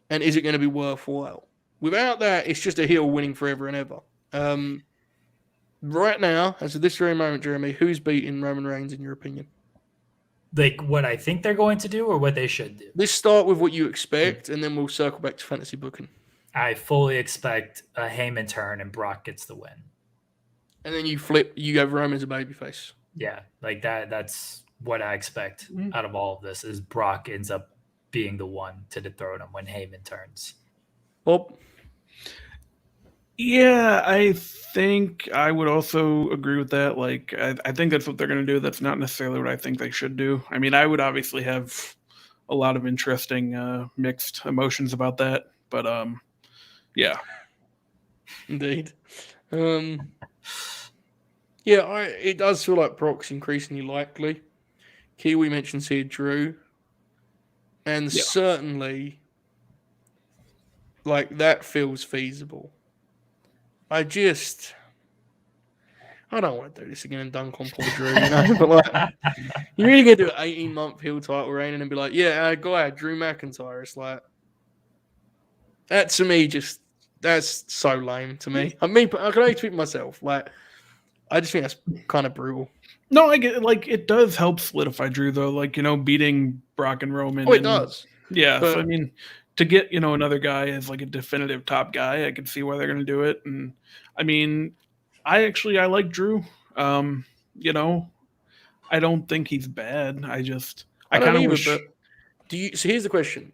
and is it going to be worthwhile? Without that, it's just a heel winning forever and ever. Right now, as of this very moment, Jeremy, who's beating Roman Reigns in your opinion? Like what I think they're going to do or what they should do? Let's start with what you expect, and then we'll circle back to fantasy booking. I fully expect a Heyman turn and Brock gets the win. And then you have Roman as a babyface. Yeah, like that's what I expect out of all of this is Brock ends up being the one to dethrone him when Heyman turns. Bob? Yeah, I think I would also agree with that. Like, I think that's what they're going to do. That's not necessarily what I think they should do. I mean, I would obviously have a lot of interesting mixed emotions about that. But, yeah. Indeed. Yeah, it does feel like Brock's increasingly likely. Kiwi mentions here Drew. And certainly, like, that feels feasible. I don't want to do this again and dunk on poor Drew, but like, you're really going to do an 18-month heel title reign and then be like, go ahead, Drew McIntyre. It's like, that to me that's so lame to me. I mean, I can only tweet myself. Like, I just think that's kind of brutal. No, I get like it does help solidify Drew though, like beating Brock and Roman. Oh, it does. Yeah, But- so I mean, to get another guy as like a definitive top guy, I can see why they're going to do it. And I mean, I like Drew. I don't think he's bad. I don't kind of either, wish. but so here's the question.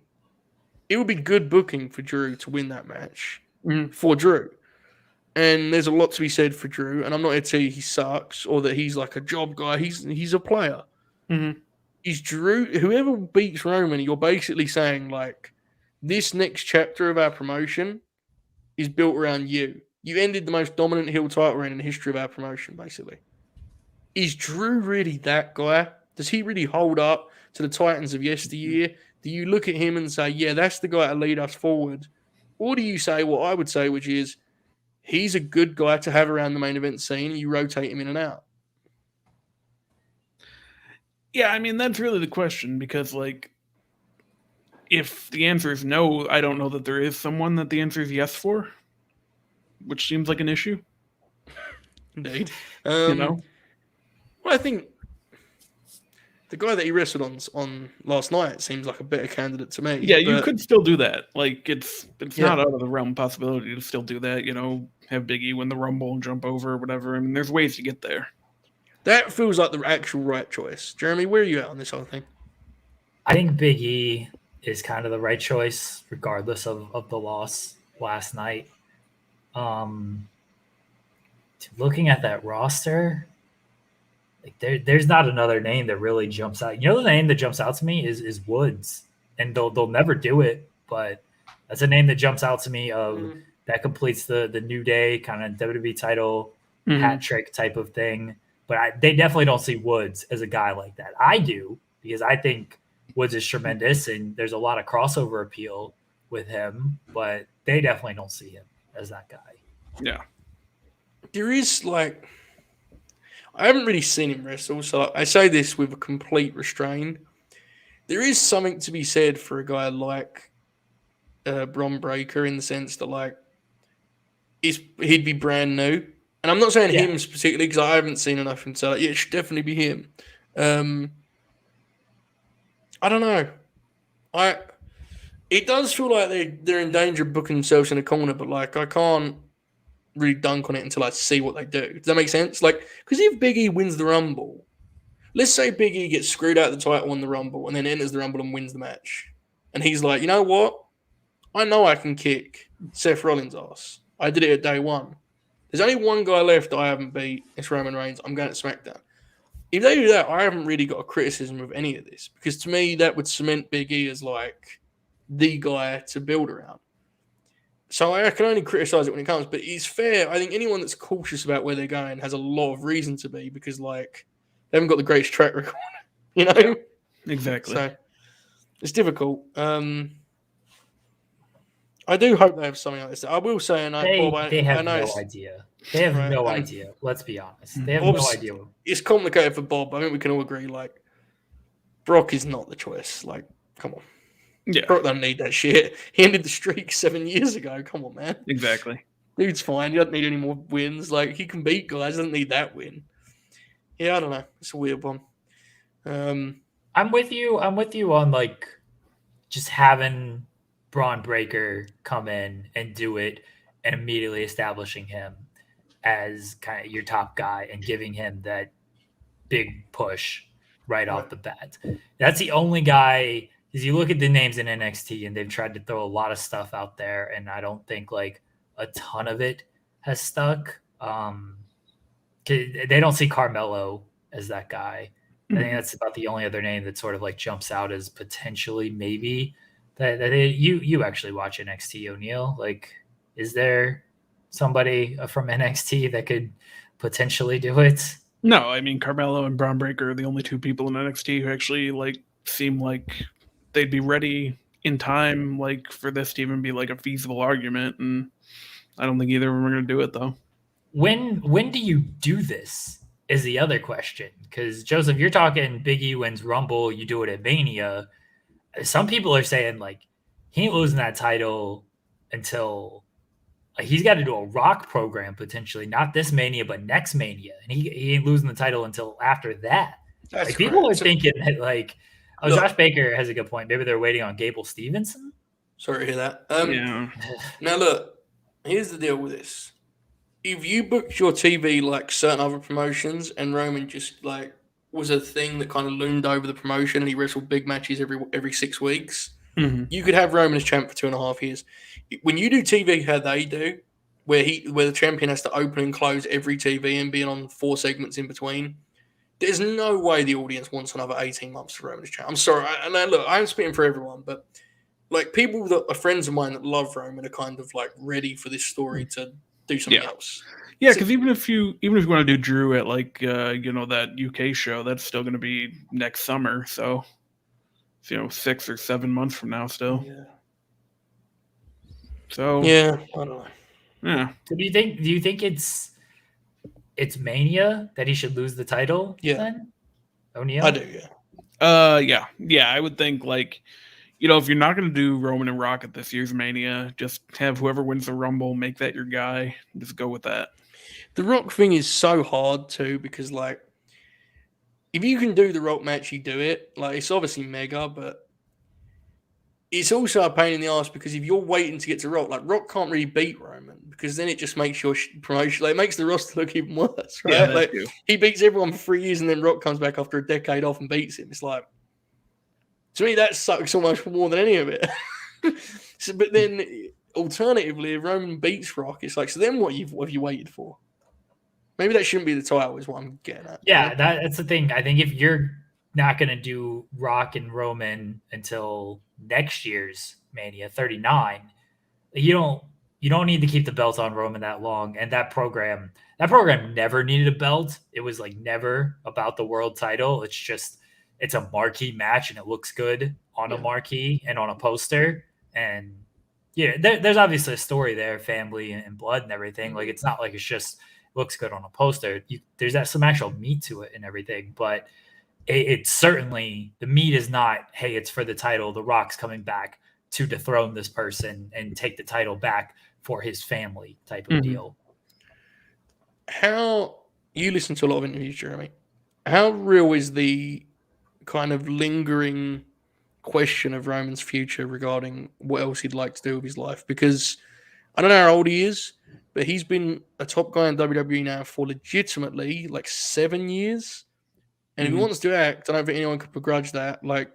It would be good booking for Drew to win that match for Drew. And there's a lot to be said for Drew. And I'm not here to tell you he sucks or that he's like a job guy. He's a player. Mhm. He's Drew. Whoever beats Roman, you're basically saying like, this next chapter of our promotion is built around you. You ended the most dominant heel title reign in the history of our promotion, basically. Is Drew really that guy? Does he really hold up to the Titans of yesteryear? Do you look at him and say, yeah, that's the guy to lead us forward? Or do you say what I would say, which is, he's a good guy to have around the main event scene, and you rotate him in and out? Yeah, I mean, that's really the question because, like, if the answer is no, I don't know that there is someone that the answer is yes for, which seems like an issue. Indeed. You know? Well, I think the guy that he wrestled on last night seems like a better candidate to me. Yeah, you but- could still do that. Like, it's Yeah. not out of the realm of possibility to still do that. Have Big E win the Rumble and jump over or whatever. I mean, there's ways to get there. That feels like the actual right choice. Jeremy, where are you at on this whole thing? I think Big E is kind of the right choice, regardless of the loss last night. Looking at that roster, like there's not another name that really jumps out. The name that jumps out to me is Woods, and they'll never do it, but that's a name that jumps out to me of that completes the New Day kind of WWE title hat trick type of thing. But they definitely don't see Woods as a guy like that. I do, because I think Woods is tremendous and there's a lot of crossover appeal with him, but they definitely don't see him as that guy. Yeah. There is like, I haven't really seen him wrestle, so I say this with a complete restraint. There is something to be said for a guy like Bron Breakker in the sense that like he'd be brand new. And I'm not saying him particularly because I haven't seen enough and so it should definitely be him. I don't know. It does feel like they're in danger of booking themselves in a corner, but like I can't really dunk on it until I see what they do. Does that make sense? Like, because if Big E wins the Rumble, let's say Big E gets screwed out of the title in the Rumble and then enters the Rumble and wins the match, and he's like, you know what? I know I can kick Seth Rollins' ass. I did it at day one. There's only one guy left that I haven't beat. It's Roman Reigns. I'm going to SmackDown. If they do that, I haven't really got a criticism of any of this because to me, that would cement Big E as like the guy to build around. So I can only criticize it when it comes, but it's fair. I think anyone that's cautious about where they're going has a lot of reason to be because like they haven't got the greatest track record, Exactly. So it's difficult. I do hope they have something like this. I will say, and They have no idea. They have no idea. Let's be honest. They have no idea. It's complicated for Bob. I think we can all agree. Like, Brock is not the choice. Like, come on. Yeah. Brock don't need that shit. He ended the streak 7 years ago. Come on, man. Exactly. Dude's fine. He doesn't need any more wins. Like, he can beat guys. Doesn't need that win. Yeah, I don't know. It's a weird one. I'm with you on like just having Braun Breaker come in and do it and immediately establishing him as kind of your top guy and giving him that big push right off the bat. That's the only guy, because you look at the names in NXT and they've tried to throw a lot of stuff out there and I don't think like a ton of it has stuck. They don't see Carmelo as that guy. I think that's about the only other name that sort of like jumps out as potentially maybe that you actually watch NXT, O'Neal. Like, is there somebody from NXT that could potentially do it? No, I mean Carmelo and Braun Breaker are the only two people in NXT who actually like seem like they'd be ready in time, like for this to even be like a feasible argument. And I don't think either of them are going to do it though. When do you do this? Is the other question. Because, Joseph, you're talking Big E wins Rumble, you do it at Mania. Some people are saying, like, he ain't losing that title until, he's got to do a Rock program potentially, not this Mania, but next Mania. And he ain't losing the title until after that. That's like people are correct. thinking that like, Look. Josh Baker has a good point. Maybe they're waiting on Gable Stevenson. Sorry to hear that. Yeah. Now look, here's the deal with this. If you booked your TV like certain other promotions and Roman just like was a thing that kind of loomed over the promotion and he wrestled big matches every 6 weeks, you could have Roman as champ for 2.5 years. When you do TV how they do, where the champion has to open and close every TV and being on 4 segments in between, there's no way the audience wants another 18 months for Roman as champ. I'm sorry. Look, I'm speaking for everyone, but like people that are friends of mine that love Roman are kind of like ready for this story to do something else. Yeah, because even if you want to do Drew at like that UK show, that's still going to be next summer. So it's 6 or 7 months from now still. Yeah. So yeah, I don't know. Yeah. So do you think it's Mania that he should lose the title? Yeah. Then? O'Neal? I do. Yeah. Yeah. I would think like, if you're not going to do Roman and Rock at this year's Mania, just have whoever wins the Rumble make that your guy. Just go with that. The Rock thing is so hard too because like if you can do the Rock match, you do it. Like it's obviously mega, but it's also a pain in the ass because if you're waiting to get to Rock, like Rock can't really beat Roman because then it just makes your promotion, like it makes the roster look even worse, right? Yeah, like he beats everyone for 3 years and then Rock comes back after a decade off and beats him. It's like, to me, that sucks so much more than any of it. But then alternatively, if Roman beats Rock, it's like, so then what have you waited for? Maybe that shouldn't be the title is what I'm getting at. Yeah, that's the thing. I think if you're not going to do Rock and Roman until next year's Mania 39, you don't need to keep the belt on Roman that long. And that program never needed a belt. It was like never about the world title. It's a marquee match and it looks good on a marquee and on a poster. And there's obviously a story there, family and blood and everything. Like it's not like it's just looks good on a poster. There's some actual meat to it and everything, but it's certainly the meat is not, hey, it's for the title. The Rock's coming back to dethrone this person and take the title back for his family type of deal. How you listen to a lot of interviews, Jeremy? How real is the kind of lingering question of Roman's future regarding what else he'd like to do with his life? Because I don't know how old he is, but he's been a top guy in WWE now for legitimately like 7 years. And if he wants to act, I don't think anyone could begrudge that. Like,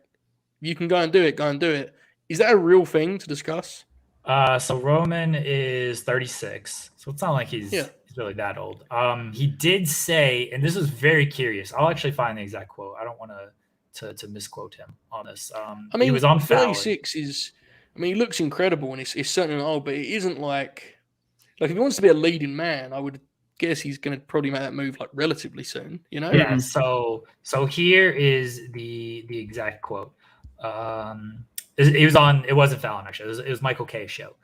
you can go and do it. Is that a real thing to discuss? So Roman is 36. So it's not like he's really that old. He did say, and this is very curious. I'll actually find the exact quote. I don't want to misquote him on this. He was on 36 is, he looks incredible and it's certainly not old, but it isn't like if he wants to be a leading man, I would guess he's going to probably make that move like relatively soon, Yeah. So here is the exact quote. It wasn't Fallon actually. It was Michael K's show.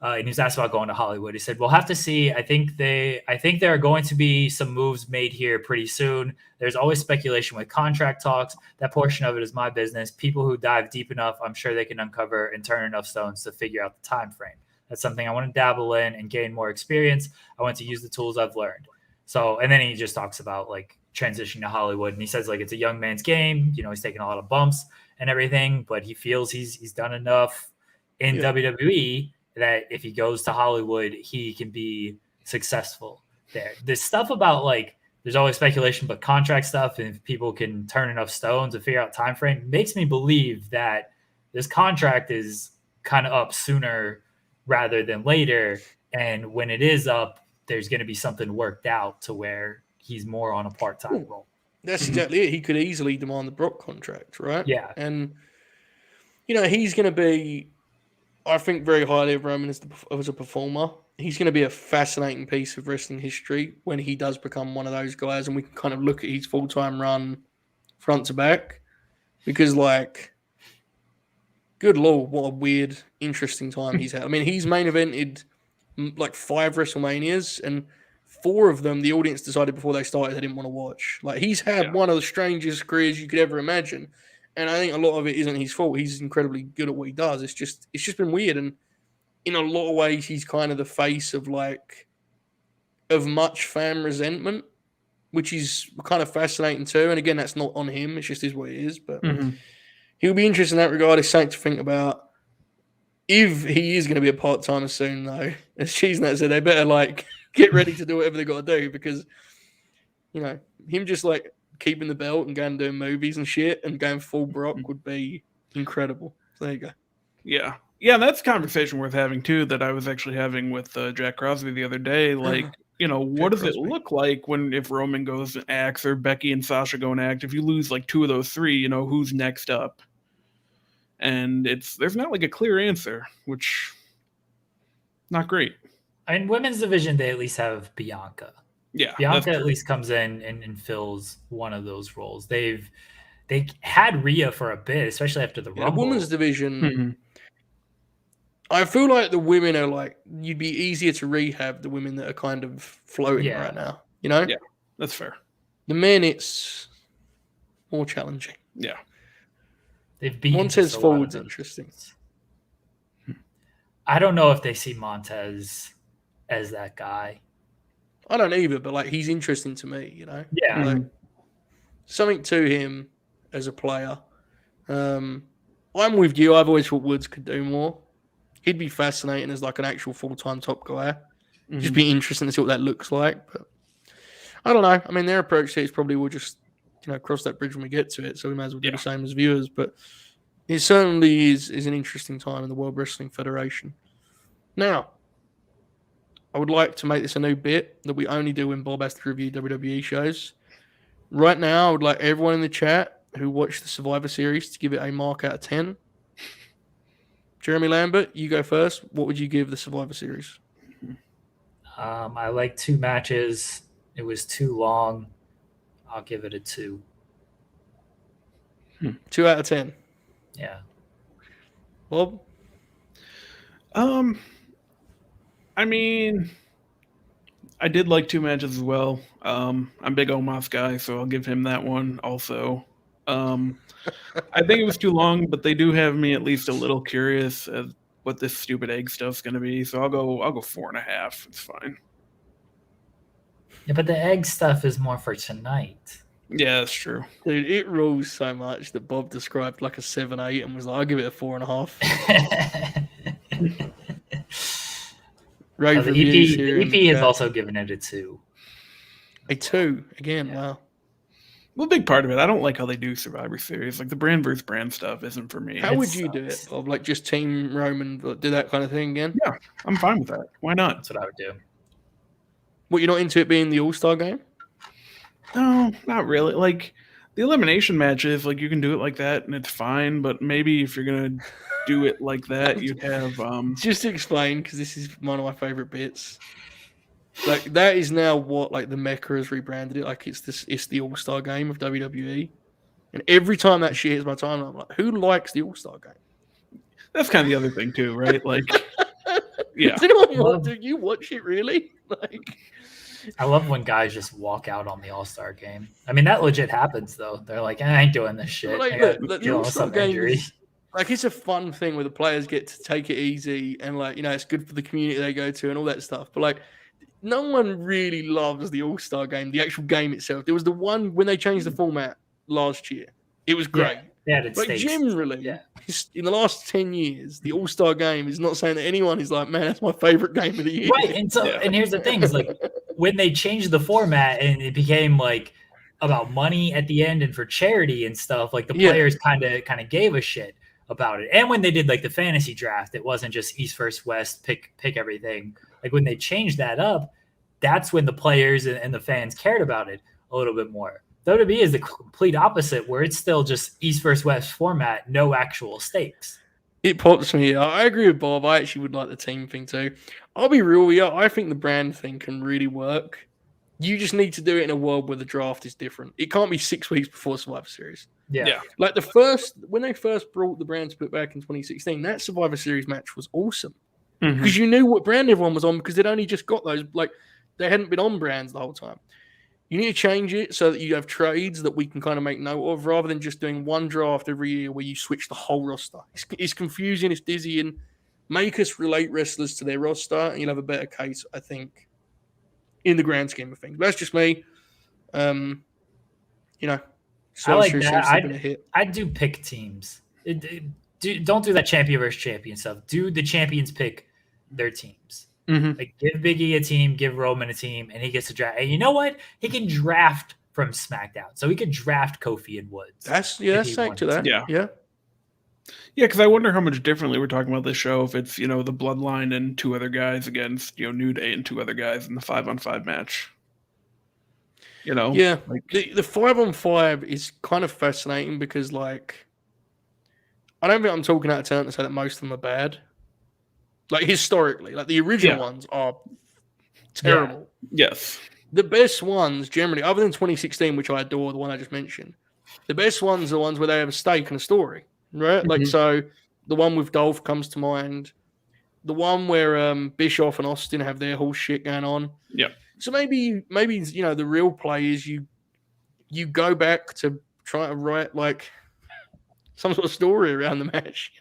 And he was asked about going to Hollywood. He said, "We'll have to see. I think there are going to be some moves made here pretty soon. There's always speculation with contract talks. That portion of it is my business. People who dive deep enough, I'm sure they can uncover and turn enough stones to figure out the time frame. That's something I want to dabble in and gain more experience. I want to use the tools I've learned." So, and then he just talks about like transitioning to Hollywood, and he says like it's a young man's game. He's taking a lot of bumps and everything, but he feels he's done enough in WWE that if he goes to Hollywood, he can be successful there. This stuff about like there's always speculation, but contract stuff, and if people can turn enough stones and figure out time frame, makes me believe that this contract is kind of up sooner rather than later. And when it is up, there's going to be something worked out to where he's more on a part-time role. That's exactly it. He could easily demand the Brock contract, right? Yeah. And, he's going to be, I think, very highly of Roman as a performer. He's going to be a fascinating piece of wrestling history when he does become one of those guys, and we can kind of look at his full-time run front to back. Because, like, good Lord, what a weird, interesting time he's had. He's main evented like 5 WrestleManias, and 4 of them, the audience decided before they started they didn't want to watch. Like, he's had one of the strangest careers you could ever imagine, and I think a lot of it isn't his fault. He's incredibly good at what he does. It's just been weird, and in a lot of ways, he's kind of the face of much fan resentment, which is kind of fascinating too. And again, that's not on him; it's just is what it is. But he'll be interesting in that regard. It's something to think about. If he is going to be a part-timer soon, though, as Cheesenet said, they better get ready to do whatever they got to do, because him just keeping the belt and going and doing movies and shit and going full Brock would be incredible. So there you go. Yeah. Yeah, that's a conversation worth having too, that I was actually having with Jack Crosby the other day. What does it look like if Roman goes and acts, or Becky and Sasha go and act? If you lose two of those three, who's next up? And there's not a clear answer, which not great. I mean, women's division, they at least have Bianca. Yeah, Bianca at least comes in and fills one of those roles. They had Rhea for a bit, especially after the Rumble. The women's division, I feel like the women are you'd be easier to rehab the women that are kind of floating right now. Yeah, that's fair. The men, it's more challenging. Yeah. They've beaten Montez Ford's interesting. I don't know if they see Montez as that guy. I don't either, but he's interesting to me, Yeah. Something to him as a player. I'm with you. I've always thought Woods could do more. He'd be fascinating as an actual full-time top guy. Just be interesting to see what that looks like. But I don't know. I mean, their approach to it is probably we'll just cross that bridge when we get to it. So we might as well do the same as viewers. But it certainly is an interesting time in the World Wrestling Federation. Now, I would like to make this a new bit that we only do when Bob has to review WWE shows. Right now, I would like everyone in the chat who watched the Survivor Series to give it a mark out of 10. Jeremy Lambert, you go first. What would you give the Survivor Series? I like 2 matches. It was too long. I'll give it a 2. 2 out of 10. Yeah. Bob? I mean, I did like 2 matches as well. I'm a big Omos guy, so I'll give him that one also. I think it was too long, but they do have me at least a little curious as what this stupid egg stuff's going to be. So I'll go 4.5. It's fine. Yeah, but the egg stuff is more for tonight. Yeah, that's true. Dude, it rules so much that Bob described a 7-8 and was like, I'll give it a 4.5. The EP has also given it a 2. A 2? Again, Yeah. Wow. Well, a big part of it, I don't like how they do Survivor Series. The brand versus brand stuff isn't for me. How would you do it, Bob? Just Team Roman, do that kind of thing again? Yeah, I'm fine with that. Why not? That's what I would do. What, you're not into it being the All-Star game? No, not really. The elimination matches, you can do it like that and it's fine, but maybe if you're going to do it like that, you'd have... Just to explain, because this is one of my favorite bits. That is now what the Mecca has rebranded it. It's the All-Star game of WWE. And every time that shit hits my timeline, I'm like, who likes the All-Star game? That's kind of the other thing too, right? Yeah. Do you watch it really? I love when guys just walk out on the All-Star game. I mean, that legit happens though. They're like, I ain't doing this shit. The All-Star game is, it's a fun thing where the players get to take it easy and it's good for the community they go to and all that stuff. But no one really loves the All-Star game, the actual game itself. There was the one when they changed the format last year. It was great. Yeah, generally, in the last 10 years, the All-Star game is not saying that anyone is man, that's my favorite game of the year. Right, and here's the thing, is when they changed the format and it became about money at the end and for charity and stuff, the players kind of gave a shit about it. And when they did the fantasy draft, it wasn't just East versus West, pick everything. When they changed that up, that's when the players and the fans cared about it a little bit more. WWE is the complete opposite, where it's still just East versus West format, no actual stakes. It pops from here. I agree with Bob. I actually would like the team thing too. I'll be real with you. I think the brand thing can really work. You just need to do it in a world where the draft is different. It can't be 6 weeks before Survivor Series. Yeah. When they first brought the brand split back in 2016, that Survivor Series match was awesome. Because you knew what brand everyone was on, because they'd only just got those. They hadn't been on brands the whole time. You need to change it so that you have trades that we can kind of make note of, rather than just doing one draft every year where you switch the whole roster. It's confusing, it's dizzying. Make us relate wrestlers to their roster, and you'll have a better case, I think, in the grand scheme of things. But that's just me. You know, I like Survivor Series that. seems to have been a hit. I'd do pick teams. Don't do that champion versus champion stuff. Do the champions pick their teams. Mhm. Like give Biggie a team, give Roman a team, and he gets to draft. And you know what? He can draft from SmackDown, so he could draft Kofi and Woods. That's he thanks to wanted that. Yeah. Yeah, because I wonder how much differently we're talking about this show if it's, the Bloodline and two other guys against, New Day and two other guys in the 5-on-5 match. Yeah. like The 5-on-5 is kind of fascinating because, like, I don't think I'm talking out of turn to say that most of them are bad. Like, historically, like the original ones are terrible. yes. The best ones, generally, other than 2016, which I adore, the one I just mentioned, the best ones are the ones where they have a stake and a story, right? Like, Mhm. so the one with Dolph comes to mind. The one where Bischoff and Austin have their whole shit going on. Yeah. So maybe the real play is you go back to try to write like some sort of story around the match.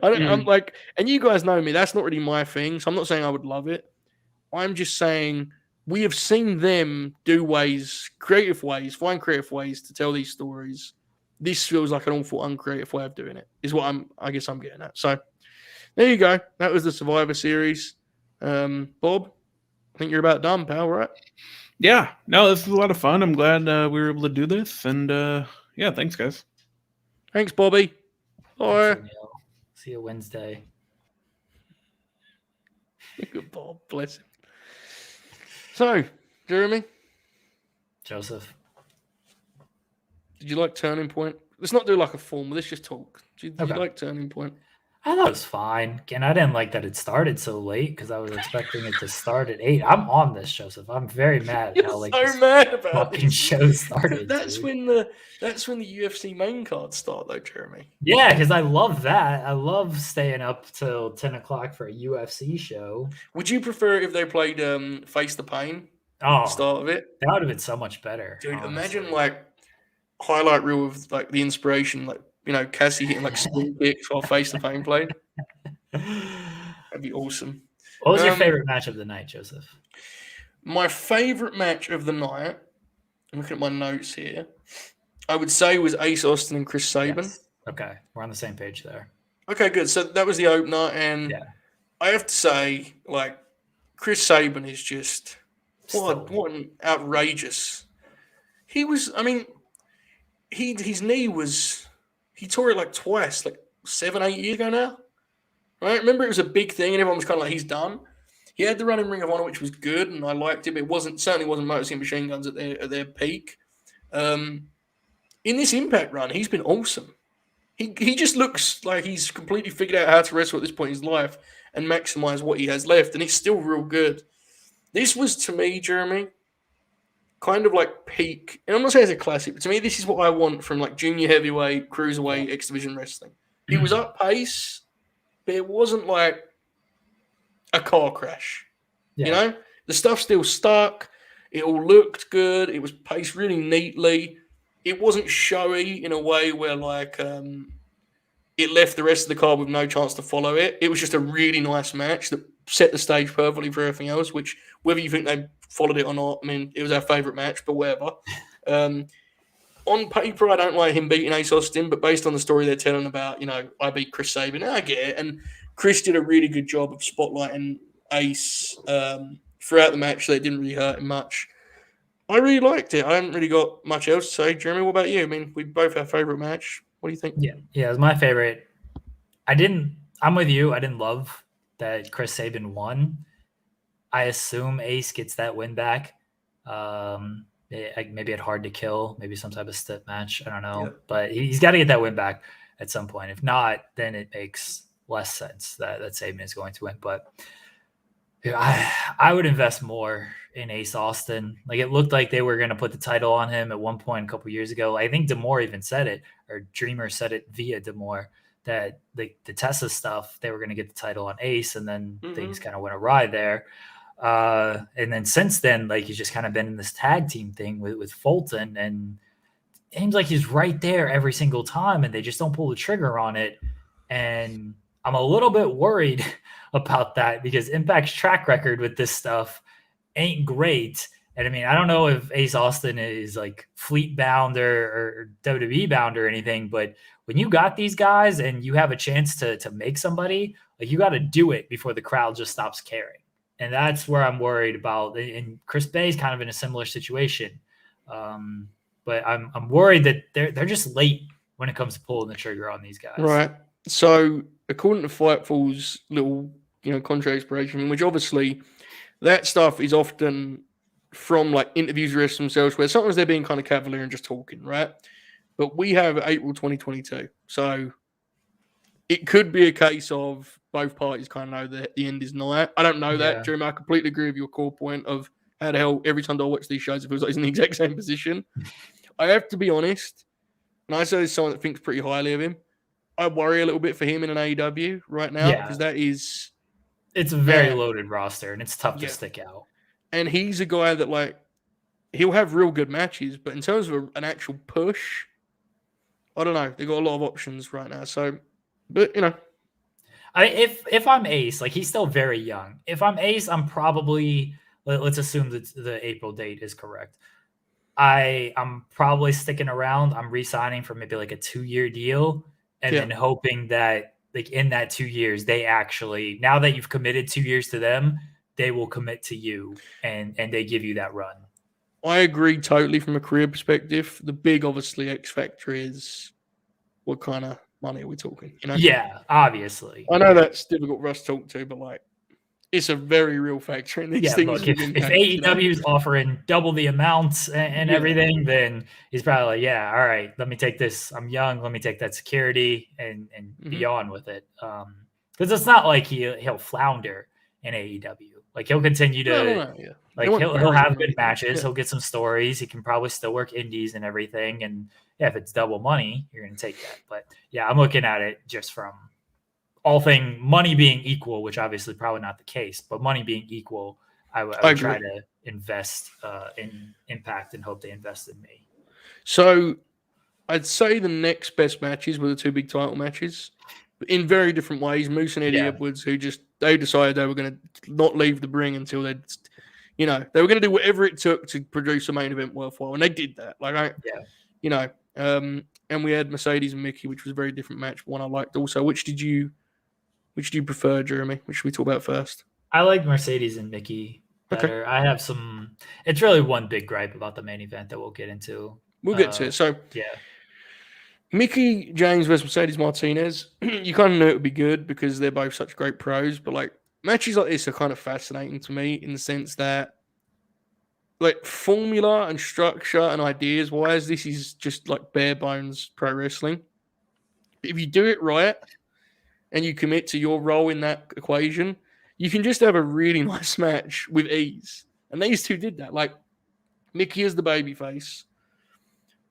I'm like, and you guys know me. That's not really my thing. So I'm not saying I would love it. I'm just saying we have seen them do find creative ways to tell these stories. This feels like an awful uncreative way of doing it. Is what I guess I'm getting at. So there you go. That was the Survivor Series. Bob, I think you're about done, pal, right? Yeah. No, this was a lot of fun. I'm glad we were able to do this. And yeah, thanks, guys. Thanks, Bobby. Bye. Thanks, O'Neal. See you Wednesday. Good Bob, bless him. So, Jeremy, Joseph. did you like Turning Point? Let's not do like a formal. Let's just talk. Did you Okay. like Turning Point? I thought it was fine. Again, I didn't like that it started so late because I was expecting it to start at 8. I'm on this, Joseph. I'm very mad You're how like so this mad about fucking this. show started. That's dude. when the UFC main cards start, though, Jeremy. Yeah, because I love that. I love staying up till 10 o'clock for a UFC show. Would you prefer if they played Face the Pain at Oh, the start of it? that would have been so much better. Dude, honestly. imagine like highlight reel of like the inspiration, like Cassie hitting like spin kicks while Face the Pain played. That'd be awesome. What was your favorite match of the night, Joseph? My favorite match of the night, I'm looking at my notes here, I would say was Ace Austin and Chris Sabin. Yes. Okay, we're on the same page there. Okay, good. So that was the opener, and Yeah. I have to say, like, Chris Sabin is just what an outrageous. He was. I mean, his knee was. He tore it like twice, like 7-8 years ago now. Right? Remember, it was a big thing, and everyone was kind of like, he's done. He had the run in Ring of Honor, which was good, and I liked it, but it certainly wasn't Motor City Machine Guns at their peak. In this Impact run, he's been awesome. He just looks like he's completely figured out how to wrestle at this point in his life and maximize what he has left, and it's still real good. This was, to me, Jeremy, kind of like peak, and I'm not saying it's a classic, but to me, this is what I want from like junior heavyweight, cruiserweight, X Division wrestling. He was up pace, but it wasn't like a car crash. Yeah. The stuff still stuck. It all looked good. It was paced really neatly. It wasn't showy in a way where like it left the rest of the card with no chance to follow it. It was just a really nice match that set the stage perfectly for everything else, which whether you think they followed it or not, I mean, it was our favorite match, but whatever. On paper, I don't like him beating Ace Austin, but based on the story they're telling about, I beat Chris Sabin, I get it. And Chris did a really good job of spotlighting Ace throughout the match, so it didn't really hurt him much. I really liked it. I haven't really got much else to say. Jeremy, what about you? I mean, we both have favorite match. What do you think? Yeah, it was my favorite. I'm with you. I didn't love that Chris Sabin won. I assume Ace gets that win back. Maybe at Hard to Kill, maybe some type of stip match. I don't know. Yeah. But he's got to get that win back at some point. If not, then it makes less sense that Sabin is going to win. But I would invest more in Ace Austin. Like, it looked like they were going to put the title on him at one point a couple years ago. I think D'Amore even said it, or Dreamer said it via D'Amore, that the Tessa stuff, they were going to get the title on Ace, and then things kind of went awry there. And then since then, like, he's just kind of been in this tag team thing with Fulton, and it seems like he's right there every single time, and they just don't pull the trigger on it. And I'm a little bit worried about that because Impact's track record with this stuff ain't great. And I mean, I don't know if Ace Austin is like fleet bound or WWE bound or anything, but when you got these guys and you have a chance to make somebody, like you got to do it before the crowd just stops caring. And that's where I'm worried about. And Chris Bay's kind of in a similar situation. But I'm worried that they're just late when it comes to pulling the trigger on these guys. Right. So according to Fightful's little, contract expiration, which obviously that stuff is often from like interviews with wrestlers themselves, where sometimes they're being kind of cavalier and just talking, right? But we have April 2022. So it could be a case of both parties kind of know that the end is nigh. I don't know that, Jeremy. I completely agree with your core point of how the hell every time I watch these shows, it feels like he's in the exact same position. I have to be honest, and I say as someone that thinks pretty highly of him, I worry a little bit for him in an AEW right now because that is... It's a very loaded roster, and it's tough to stick out. And he's a guy that, like, he'll have real good matches, but in terms of an actual push, I don't know. They've got a lot of options right now. So, but, if I'm Ace, like, he's still very young. If I'm Ace, I'm probably, let's assume that the April date is correct. I'm probably sticking around. I'm re-signing for maybe like a 2-year deal and then hoping that, like, in that 2 years, they actually, now that you've committed 2 years to them, they will commit to you and they give you that run. I agree totally from a career perspective. The big, obviously, X factor is what kind of money are we talking? Yeah, obviously. I know that's difficult for us to talk to, but like, it's a very real factor in these things. Look, if AEW is offering double the amounts and everything, then he's probably like, all right, let me take this. I'm young. Let me take that security and be on with it. Because it's not like he'll flounder in AEW. Like, he'll continue to like he'll have good matches. He'll get some stories. He can probably still work indies and everything. And if it's double money, you're going to take that. But I'm looking at it just from all thing money being equal, which obviously probably not the case, but money being equal, I would try to invest in Impact and hope they invest in me. So I'd say the next best matches were the 2 big title matches in very different ways. Moose and Eddie Edwards, who they decided they were going to not leave the ring until they were going to do whatever it took to produce a main event worthwhile. And they did that. And we had Mercedes and Mickey, which was a very different match. One I liked also. Which do you prefer, Jeremy? Which should we talk about first? I like Mercedes and Mickey better. Okay. I have some... It's really one big gripe about the main event that we'll get into. We'll get to it. So, Mickey James versus Mercedes Martinez. You kind of knew it would be good because they're both such great pros. But, like, matches like this are kind of fascinating to me in the sense that, like, formula and structure and ideas-wise, this is just, like, bare bones pro wrestling. But if you do it right... and you commit to your role in that equation, you can just have a really nice match with ease. And these two did that. Like, Mickey is the babyface,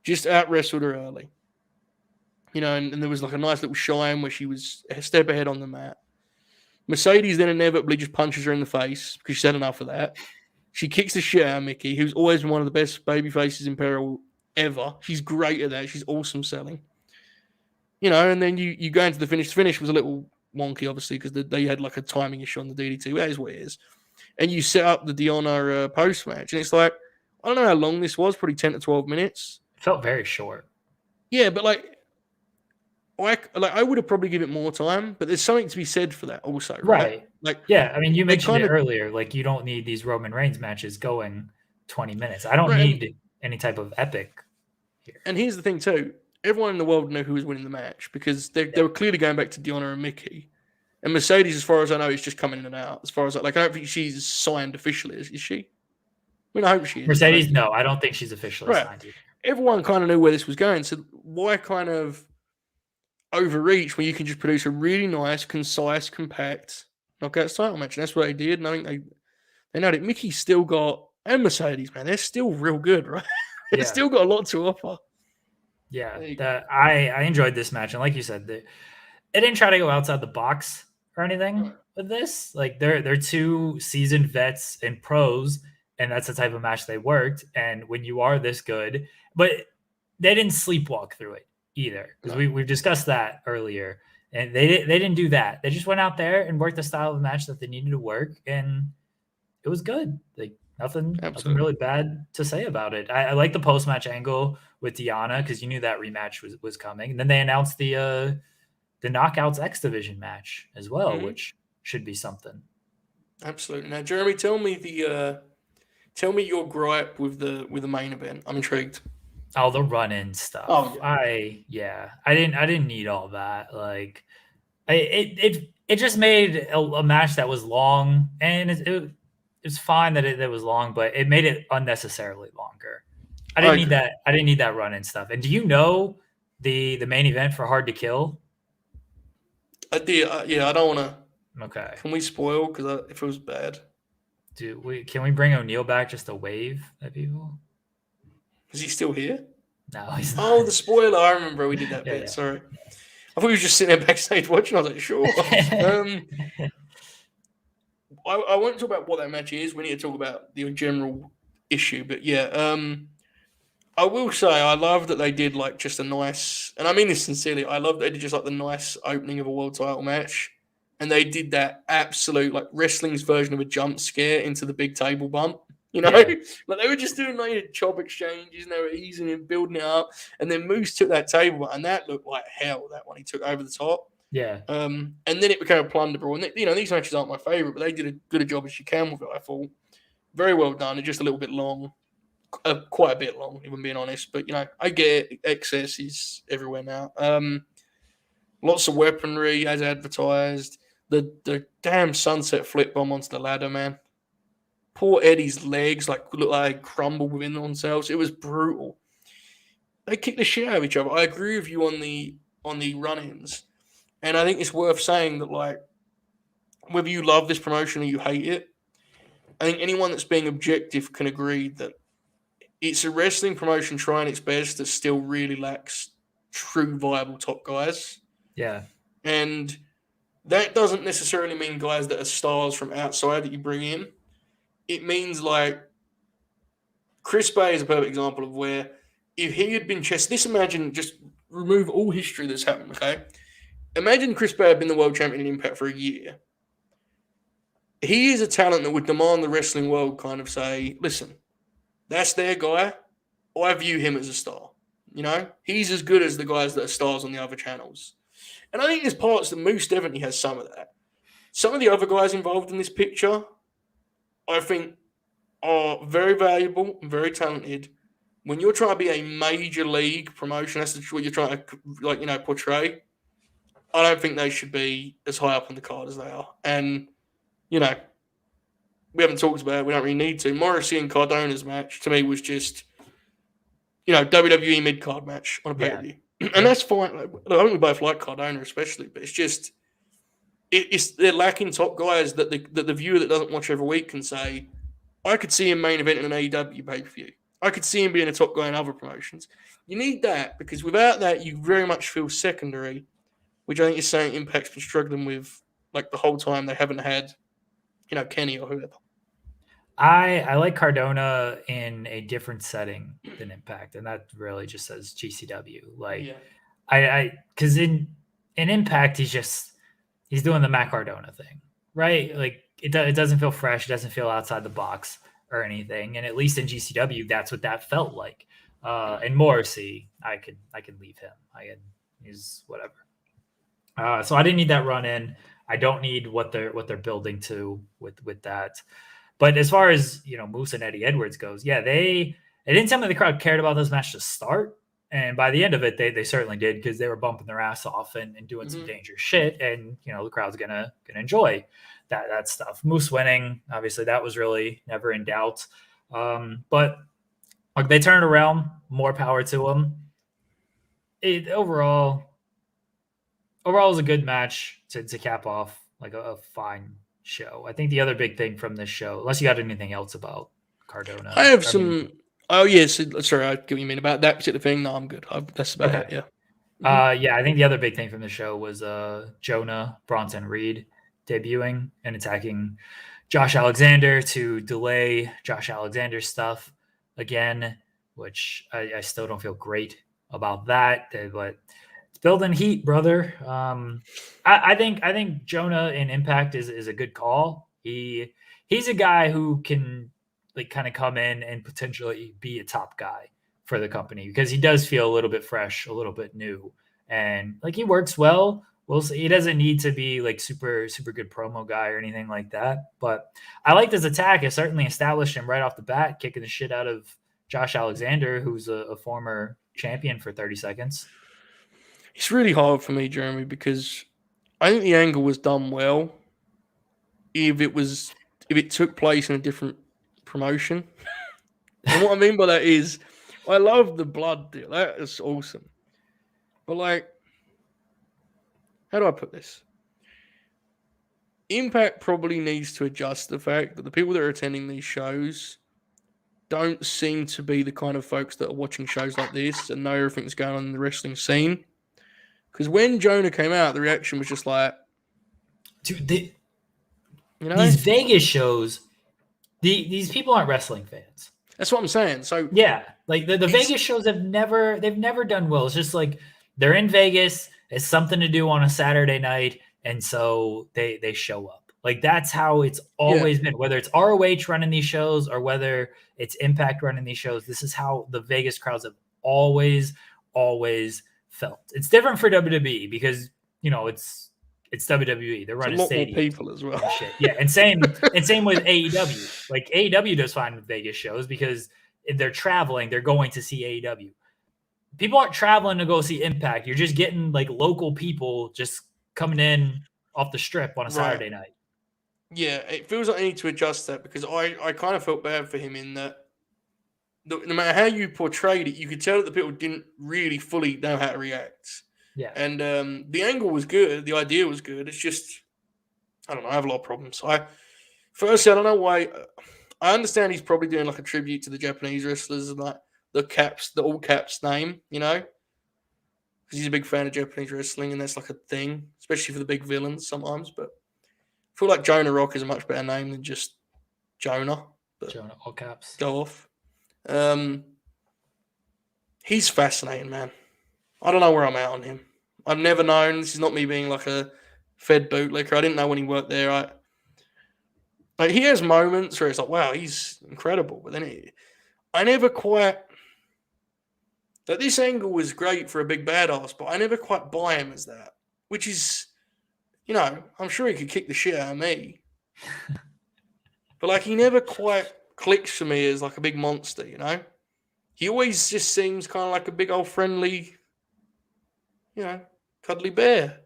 just out-wrestled her early. And there was like a nice little shine where she was a step ahead on the mat. Mercedes then inevitably just punches her in the face because she's had enough of that. She kicks the shit out of Mickey, who's always been one of the best babyfaces in Peril ever. She's great at that. She's awesome selling. And then you go into the finish. The finish was a little wonky, obviously, because they had like a timing issue on the DDT. That is what it is. And you set up the Deonna post-match. And it's like, I don't know how long this was, probably 10 to 12 minutes. It felt very short. Yeah, but I would have probably given it more time, but there's something to be said for that also, right? Like, I mean, you mentioned it earlier. Like, you don't need these Roman Reigns matches going 20 minutes. I don't need any type of epic here. And here's the thing, too. Everyone in the world knew who was winning the match because they were clearly going back to Deonna and Mickey. And Mercedes, as far as I know, is just coming in and out. As far as I don't think she's signed officially, is she? I mean, I hope she is. Mercedes, no, I don't think she's officially signed either. Everyone kind of knew where this was going. So why kind of overreach when you can just produce a really nice, concise, compact knockout title match? And that's what they did. And I think they nailed it. Mickey's still got, and Mercedes, man, they're still real good, right? They've still got a lot to offer. Yeah, I enjoyed this match, and like you said, it didn't try to go outside the box or anything with this. Like, they're 2 seasoned vets and pros, and that's the type of match they worked. And when you are this good, but they didn't sleepwalk through it either, because we've discussed that earlier. And they didn't do that. They just went out there and worked the style of the match that they needed to work, and it was good. Like nothing really bad to say about it. I like the post match angle with Deanna because you knew that rematch was coming. And then they announced the Knockouts X Division match as well, which should be something. Absolutely. Now, Jeremy, tell me your gripe with the main event. I'm intrigued. Oh, the run-in stuff. Oh, I didn't need all that. Like, it just made a match that was long, and it's fine that it was long, but it made it unnecessarily longer. I didn't need that. I didn't need that run-in stuff. And do you know the main event for Hard to Kill? I did. Yeah, I don't want to. Okay. Can we spoil? Because it feels bad. Can we bring O'Neal back just to wave at people? Is he still here? No, he's not. Oh, the spoiler. I remember we did that bit. Yeah. Sorry. I thought he was just sitting there backstage watching. I was like, sure. I won't talk about what that match is. We need to talk about the general issue. But yeah, I will say I love that they did like just a nice, and I mean this sincerely, I love that they did just like the nice opening of a world title match. And they did that absolute like wrestling's version of a jump scare into the big table bump. You know, like they were just doing like chop exchanges and they were easing and building it up. And then Moose took that table and that looked like hell, that one he took over the top. Yeah. And then it became a plunder brawl. And, you know, these matches aren't my favorite, but they did as good a job as you can with it, I thought. Very well done. It's just a little bit long, quite a bit long, if I'm being honest. But, you know, I get it. Excess is everywhere now. Lots of weaponry as advertised. The damn sunset flip bomb onto the ladder, man. Poor Eddie's legs look like they crumbled within themselves. It was brutal. They kicked the shit out of each other. I agree with you on the run-ins. And I think it's worth saying that, like, whether you love this promotion or you hate it, I think anyone that's being objective can agree that it's a wrestling promotion trying its best that still really lacks true viable top guys. Yeah. And that doesn't necessarily mean guys that are stars from outside that you bring in. It means like Chris Bay is a perfect example of where if he had been imagine just remove all history that's happened, okay? Imagine Chris Bay had been the world champion in Impact for a year. He is a talent that would demand the wrestling world kind of say, listen, that's their guy. I view him as a star. You know, he's as good as the guys that are stars on the other channels. And I think there's parts that Moose definitely has some of that. Some of the other guys involved in this picture, I think, are very valuable and very talented. When you're trying to be a major league promotion, that's what you're trying to, portray. I don't think they should be as high up on the card as they are. And, you know, we haven't talked about it. We don't really need to. Morrissey and Cardona's match, to me, was just, WWE mid-card match on a pay-per-view. Yeah. And that's fine. I think we both like Cardona especially, but it's just they're lacking top guys that the viewer that doesn't watch every week can say, I could see him main event in an AEW pay-per-view. I could see him being a top guy in other promotions. You need that because without that, you very much feel secondary, which I think is saying Impact's been struggling with like the whole time they haven't had, Kenny or whoever. I like Cardona in a different setting than Impact, and that really just says GCW. Because in Impact he's doing the Matt Cardona thing, right? Like it doesn't feel fresh, it doesn't feel outside the box or anything. And at least in GCW, that's what that felt like. And Morrissey, I can leave him. He's whatever. So I didn't need that run in. I don't need what they're building to with that. But as far as, Moose and Eddie Edwards goes, yeah, they didn't tell me the crowd cared about this match to start. And by the end of it, they certainly did because they were bumping their ass off and doing some dangerous shit. And, the crowd's gonna enjoy that stuff. Moose winning, obviously, that was really never in doubt. But like they turned around, more power to them. Overall, it was a good match to cap off like a fine show. I think the other big thing from this show, unless you got anything else about Cardona. I have some. Oh yes, sorry. I get what you mean about that particular thing. No, I'm good. That's about it. Yeah. Yeah. I think the other big thing from the show was Jonah Bronson Reed debuting and attacking Josh Alexander to delay Josh Alexander's stuff again, which I still don't feel great about that. But building heat, brother. I think Jonah in Impact is a good call. He's a guy who can like kind of come in and potentially be a top guy for the company because he does feel a little bit fresh, a little bit new, and like he works well. We'll see. He doesn't need to be like super good promo guy or anything like that. But I liked his attack. It certainly established him right off the bat, kicking the shit out of Josh Alexander, who's a former champion for 30 seconds. It's really hard for me, Jeremy, because I think the angle was done well. If it took place in a different promotion, and what I mean by that is, I love the blood deal. That is awesome. But like, how do I put this? Impact probably needs to adjust the fact that the people that are attending these shows don't seem to be the kind of folks that are watching shows like this and know everything that's going on in the wrestling scene. Because when Jonah came out, the reaction was just like, dude, these Vegas shows, these people aren't wrestling fans. That's what I'm saying. So yeah, like the Vegas shows they've never done well. It's just like they're in Vegas. It's something to do on a Saturday night, and so they show up. Like that's how it's always been. Whether it's ROH running these shows or whether it's Impact running these shows, this is how the Vegas crowds have always felt. It's different for WWE because it's WWE. They're running a lot more stadiums, people as well. Shit. Yeah, and same with AEW. Like AEW does fine with Vegas shows because if they're traveling, they're going to see AEW. People aren't traveling to go see Impact. You're just getting like local people just coming in off the strip on a Saturday night. Yeah, it feels like I need to adjust that because I kind of felt bad for him in that no matter how you portrayed it, you could tell that the people didn't really fully know how to react. Yeah. And the angle was good. The idea was good. It's just, I don't know. I have a lot of problems. Firstly, I don't know why. I understand he's probably doing like a tribute to the Japanese wrestlers and like the all caps name, because he's a big fan of Japanese wrestling and that's like a thing, especially for the big villains sometimes. But I feel like Jonah Rock is a much better name than just Jonah. But Jonah, all caps. Go off. He's fascinating, man. I don't know where I'm at on him. I've never known. This is not me being like a Fed bootlicker. I didn't know when he worked there. He has moments where it's like, wow, he's incredible. But then I never quite. Like this angle was great for a big badass, but I never quite buy him as that. Which is, I'm sure he could kick the shit out of me. But like he never quite clicks for me as like a big monster, He always just seems kind of like a big old friendly, cuddly bear.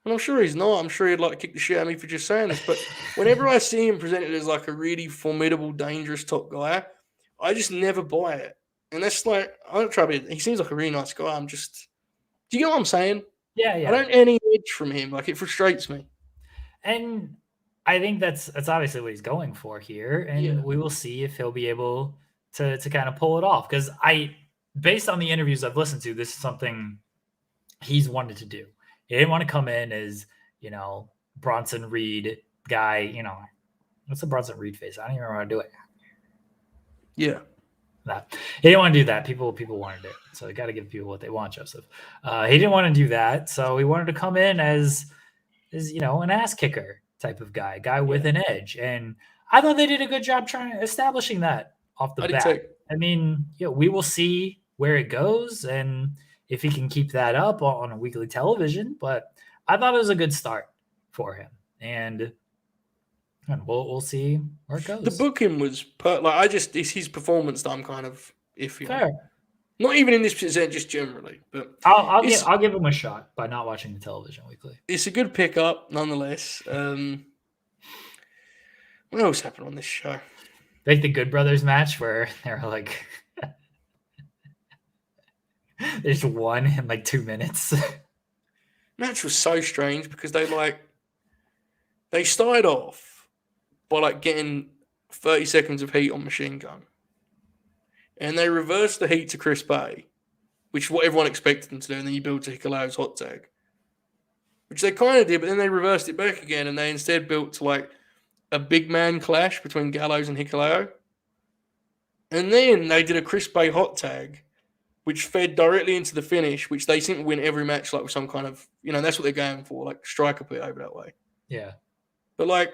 And I'm sure he's not. I'm sure he'd like to kick the shit out of me for just saying this. But whenever I see him presented as like a really formidable, dangerous top guy, I just never buy it. And that's like, I don't try to be, he seems like a really nice guy. do you get what I'm saying? Yeah. I don't any edge from him. Like it frustrates me. And I think that's obviously what he's going for here. And we will see if he'll be able to kind of pull it off. Because based on the interviews I've listened to, this is something he's wanted to do. He didn't want to come in as, Bronson Reed guy, what's the Bronson Reed face? I don't even know how to do it. Yeah. That he didn't want to do that. People wanted it. So you got to give people what they want, Joseph. He didn't want to do that. So he wanted to come in as an ass kicker type of guy with an edge. And I thought they did a good job establishing that off the bat. I mean, we will see where it goes and if he can keep that up on a weekly television. But I thought it was a good start for him. And we'll see where it goes. The booking was it's his performance that I'm kind of iffy Fair. on. Not even in this present, just generally. But I'll give him a shot by not watching the television weekly. It's a good pickup, nonetheless. What else happened on this show? Like the Good Brothers match where they were like, they just won in like 2 minutes. Match was so strange because they started off by getting 30 seconds of heat on Machine Gun. And they reversed the heat to Chris Bay, which is what everyone expected them to do, and then you build to Hikalao's hot tag. Which they kind of did, but then they reversed it back again, and they instead built to a big man clash between Gallows and Hikalao. And then they did a Chris Bay hot tag which fed directly into the finish, which they seem to win every match like with some kind of, that's what they're going for, like Striker put it over that way. Yeah. But like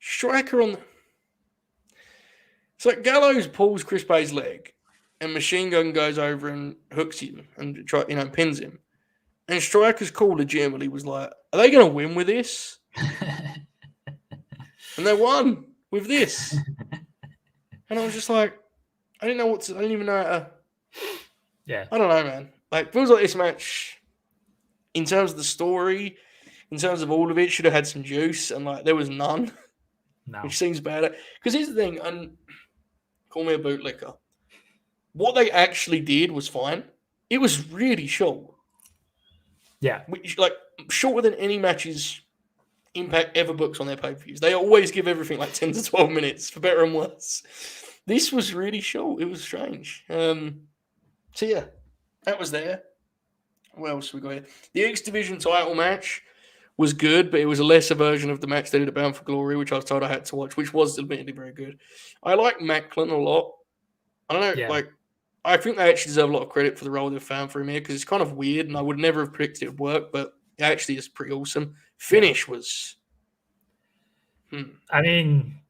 Striker it's like Gallows pulls Chris Bay's leg and Machine Gun goes over and hooks him and pins him. And Striker's call legitimately was like, are they going to win with this? And they won with this. And I was just like, I didn't even know how to. Yeah. I don't know, man. Like, feels like this match, in terms of the story, in terms of all of it, should have had some juice. And like, there was none. No. Which seems bad. Because here's the thing, and call me a bootlicker. What they actually did was fine. It was really short. Yeah. Which, like, shorter than any matches Impact ever books on their pay-per-views. They always give everything like 10 to 12 minutes, for better and worse. This was really short. It was strange. So, yeah, that was there. What else we got here? The X Division title match was good, but it was a lesser version of the match they did at Bound for Glory, which I was told I had to watch, which was admittedly very good. I like Macklin a lot. I don't know, I think they actually deserve a lot of credit for the role they've found for him here because it's kind of weird, and I would never have predicted it would work, but it actually is pretty awesome. Finish was... I mean,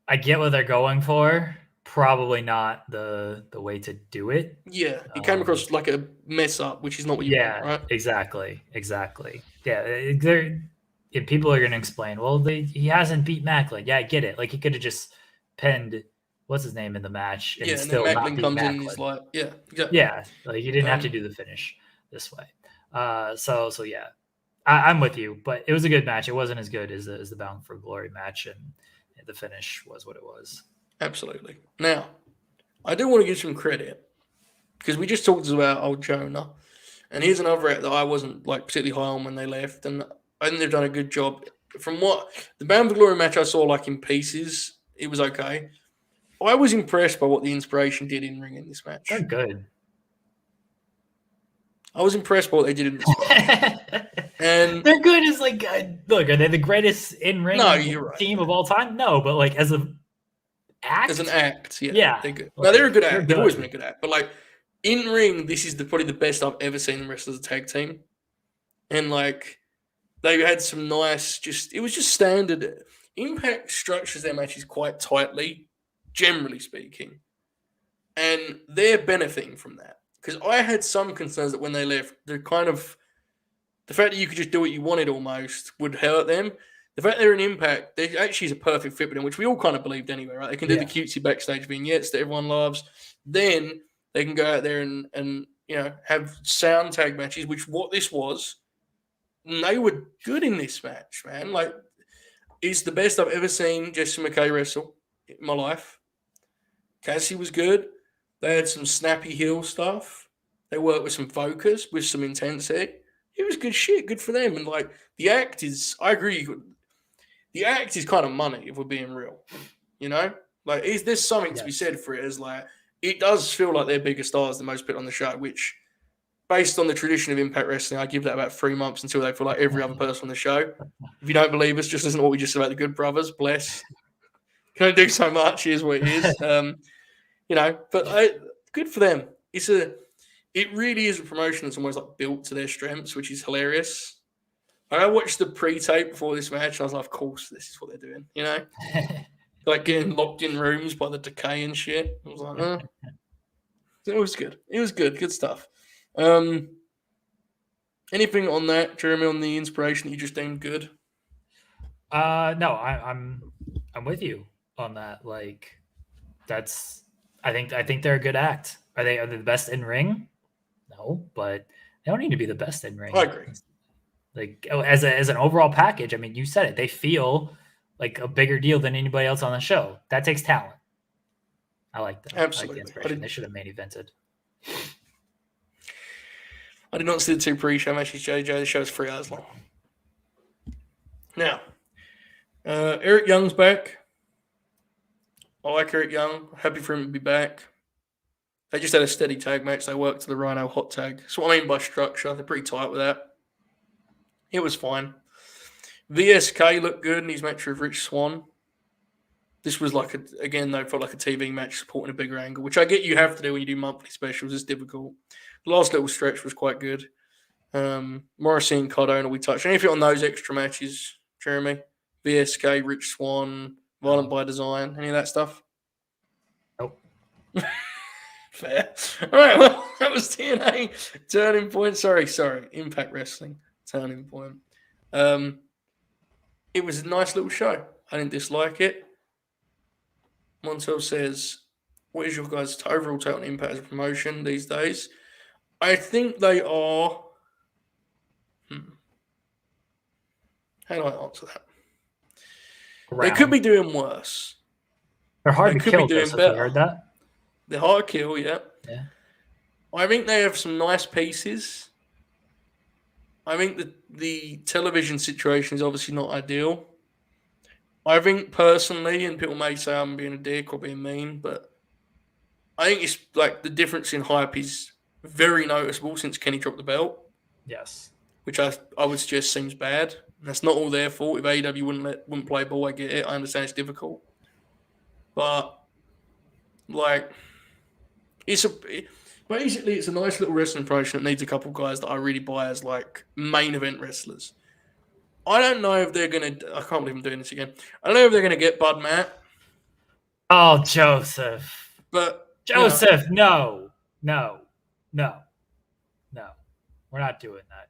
I get what they're going for. Probably not the way to do it. Yeah, it came across like a mess up, which is not what you want, right? Exactly. Yeah, and people are going to explain, well, he hasn't beat Macklin. Yeah, I get it. Like, he could have just pinned, what's his name in the match, and still then not Macklin beat comes Macklin. in and he's like, yeah, exactly. Yeah, like, you didn't have to do the finish this way. So yeah, I'm with you, but it was a good match. It wasn't as good as the Bound for Glory match, and the finish was what it was. Absolutely. Now, I do want to give some credit because we just talked about old Jonah, and here's another act that I wasn't like particularly high on when they left, and I think they've done a good job. From what the Bound for Glory match I saw like in pieces, it was okay. I was impressed by what the Inspiration did in ring in this match. They're good. I was impressed by what they did in this match. And they're good as like, look, are they the greatest in-ring team of all time? No, but like as an act, they're good. No, they're a good act. They've always been a good act. But like in ring, this is probably the best I've ever seen them wrestle as a tag team. And like they had some nice, it was just standard. Impact structures their matches quite tightly, generally speaking, and they're benefiting from that. Because I had some concerns that when they left, the fact that you could just do what you wanted almost would hurt them. The fact they're an Impact, they actually is a perfect fit with them, which we all kind of believed anyway, right? They can do the cutesy backstage vignettes that everyone loves. Then they can go out there and have sound tag matches, which what this was. And they were good in this match, man. Like, it's the best I've ever seen Jessie McKay wrestle in my life. Cassie was good. They had some snappy heel stuff. They worked with some focus, with some intensity. It was good shit. Good for them. And like the act is, I agree. The act is kind of money if we're being real. Like there's something to be said for it. As like it does feel like they're bigger stars than most put on the show. Which, based on the tradition of Impact Wrestling, I give that about 3 months until they feel like every other person on the show. If you don't believe us, just listen to what we just said about the Good Brothers. Bless. Can only do so much. Here's what it is. But good for them. It really is a promotion that's almost like built to their strengths, which is hilarious. I watched the pre-tape before this match, and I was like, of course, this is what they're doing, like getting locked in rooms by the decay and shit. I was like, It was good. It was good. Good stuff. Anything on that, Jeremy, on the Inspiration that you just deemed good? No, I'm with you on that. Like, I think they're a good act. Are they the best in ring? No, but they don't need to be the best in ring. I agree. Like as an overall package, I mean, you said it. They feel like a bigger deal than anybody else on the show. That takes talent. I like that. Absolutely. I like the Inspiration. They should have main evented. I did not see the 2 pre-show matches, JJ. The show's 3 hours long. Now, Eric Young's back. I like Eric Young. Happy for him to be back. They just had a steady tag match. They worked to the Rhino hot tag. That's what I mean by structure. They're pretty tight with that. It was fine. VSK looked good in his match with Rich Swann. This was like again, though, felt like a TV match supporting a bigger angle, which I get you have to do when you do monthly specials. It's difficult. The last little stretch was quite good. Morrissey and Cardona, we touched. Anything on those extra matches, Jeremy? VSK, Rich Swann, Violent by Design, any of that stuff? Nope. Fair. All right, well, that was TNA Turning Point. Sorry, Impact Wrestling Turning Point. It was a nice little show. I didn't dislike it. Montel says, what is your guys' overall take on Impact as a promotion these days? I think they are... How do I answer that? They could be doing worse. They're hard They to could kill, be doing Joseph. better. You heard that? They're hard to kill, yeah. Yeah. I think they have some nice pieces. I think that the television situation is obviously not ideal. I think personally, and people may say I'm being a dick or being mean, but I think it's like the difference in hype is very noticeable since Kenny dropped the belt. Yes. Which I would suggest seems bad. That's not all their fault. If AEW wouldn't play ball, I get it. I understand it's difficult. But like basically it's a nice little wrestling promotion that needs a couple guys that I really buy as like main event wrestlers. I don't know if they're gonna. I can't believe I'm doing this again. I don't know if they're gonna get Bud Matt. Oh, Joseph. But Joseph, no. We're not doing that.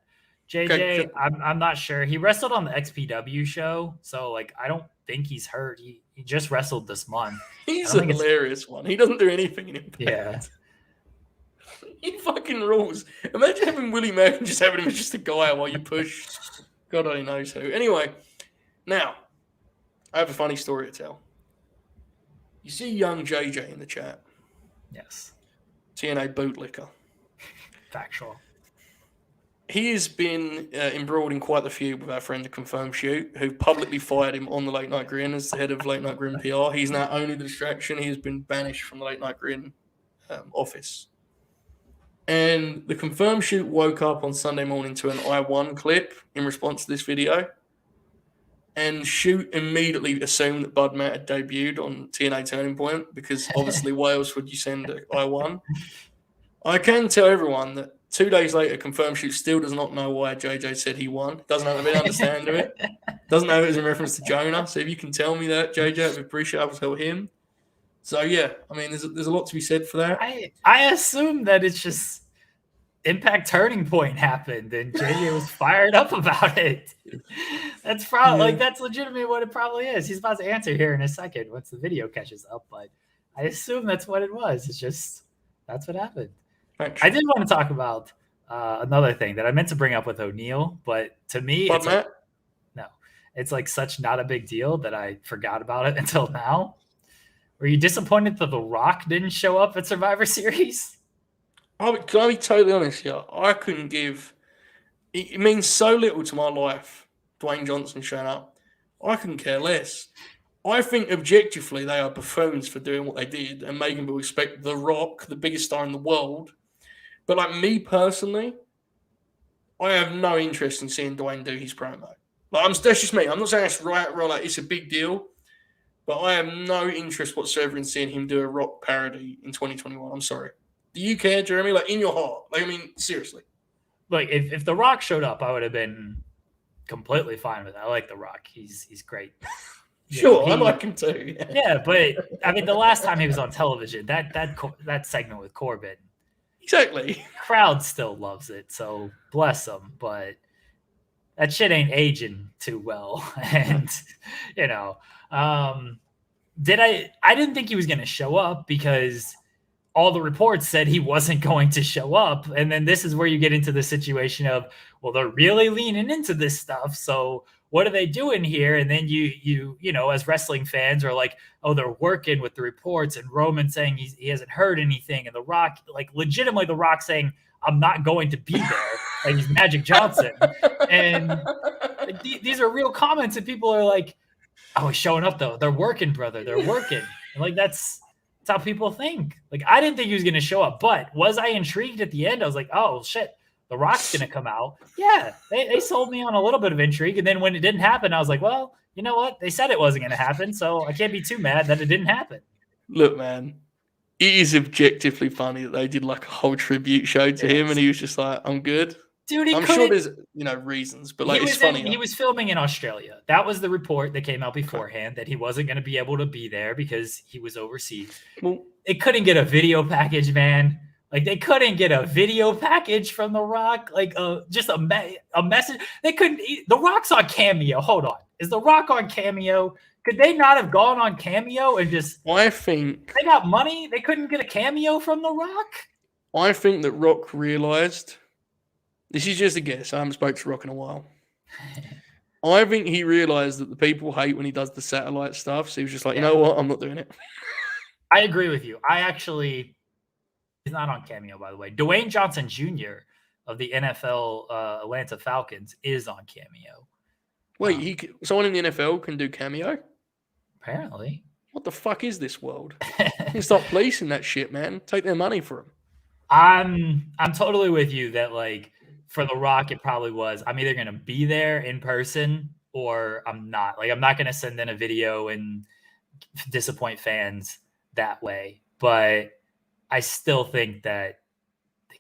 JJ, Okay. I'm not sure. He wrestled on the XPW show, so like I don't think he's hurt. He just wrestled this month. He's a hilarious one. He doesn't do anything in Impact. Yeah. He fucking rules. Imagine having Willie Mack and just having him as just a guy while you push. God only knows who. Anyway, now, I have a funny story to tell. You see young JJ in the chat. Yes. TNA bootlicker. Factual. He has been embroiled in quite a feud with our friend the Confirmed Shoot, who publicly fired him on the Late Night Grin as the head of Late Night Grin PR. He's now only the distraction. He has been banished from the Late Night Grin office. And the Confirmed Shoot woke up on Sunday morning to an I1 clip in response to this video. And Shoot immediately assumed that Bud Matt had debuted on TNA Turning Point because obviously why else would you send an I1? I can tell everyone that 2 days later, Confirmed Shoot still does not know why JJ said he won. Doesn't have any understanding of it. Doesn't know it was in reference to Jonah. So if you can tell me that, JJ, I'd appreciate it. I would tell him. So yeah, I mean, there's a lot to be said for that. I assume that it's just Impact Turning Point happened and JJ was fired up about it. That's probably like that's legitimately what it probably is. He's about to answer here in a second once the video catches up, but I assume that's what it was. It's just that's what happened. Thanks. I did want to talk about another thing that I meant to bring up with O'Neal, but to me, it's like, no, it's like such not a big deal that I forgot about it until now. Were you disappointed that The Rock didn't show up at Survivor Series? Can I be totally honest here? I couldn't give. It means so little to my life, Dwayne Johnson showing up. I couldn't care less. I think objectively they are buffoons for doing what they did and making people expect The Rock, the biggest star in the world. But like me personally, I have no interest in seeing Dwayne do his promo. Like that's just me. I'm not saying it's right. Like it's a big deal. But I have no interest whatsoever in seeing him do a Rock parody in 2021. I'm sorry. Do you care, Jeremy? Like, in your heart? Like, I mean, seriously. Like, if The Rock showed up, I would have been completely fine with it. I like The Rock. He's great. Sure, I like him too. Yeah, but, I mean, the last time he was on television, that segment with Corbin. Exactly. The crowd still loves it, so bless him. But that shit ain't aging too well. And, I didn't think he was going to show up because all the reports said he wasn't going to show up. And then this is where you get into the situation of, well, they're really leaning into this stuff. So what are they doing here? And then you as wrestling fans are like, oh, they're working with the reports and Roman saying he hasn't heard anything. And The Rock, like legitimately The Rock saying, I'm not going to be there. Like he's Magic Johnson. And like, these are real comments and people are like, oh, he's showing up though. They're working, brother. They're working. And like, that's how people think. Like, I didn't think he was going to show up, but was I intrigued at the end? I was like, oh shit, The Rock's going to come out. Yeah. They sold me on a little bit of intrigue. And then when it didn't happen, I was like, well, you know what? They said it wasn't going to happen, so I can't be too mad that it didn't happen. Look, man, it is objectively funny that they did like a whole tribute show to him, and he was just like, "I'm good." Dude, I'm sure there's reasons, but like it's funny. He was filming in Australia. That was the report that came out beforehand that he wasn't going to be able to be there because he was overseas. Well, they couldn't get a video package, man. Like they couldn't get a video package from The Rock, like just a message. They couldn't. The Rock's on Cameo. Hold on, is The Rock on Cameo? Could they not have gone on Cameo and just? I think they got money. They couldn't get a cameo from The Rock. I think that Rock realized. This is just a guess. I haven't spoken to Rock in a while. I think he realized that the people hate when he does the satellite stuff. So he was just like, you know what? I'm not doing it. I agree with you. He's not on Cameo, by the way. Dwayne Johnson Jr. of the NFL Atlanta Falcons is on Cameo. Wait, someone in the NFL can do Cameo? Apparently. What the fuck is this world? You can stop policing that shit, man. Take their money for them. I'm totally with you that like for The Rock, it probably was. I'm either going to be there in person or I'm not. Like I'm not going to send in a video and disappoint fans that way. But I still think that they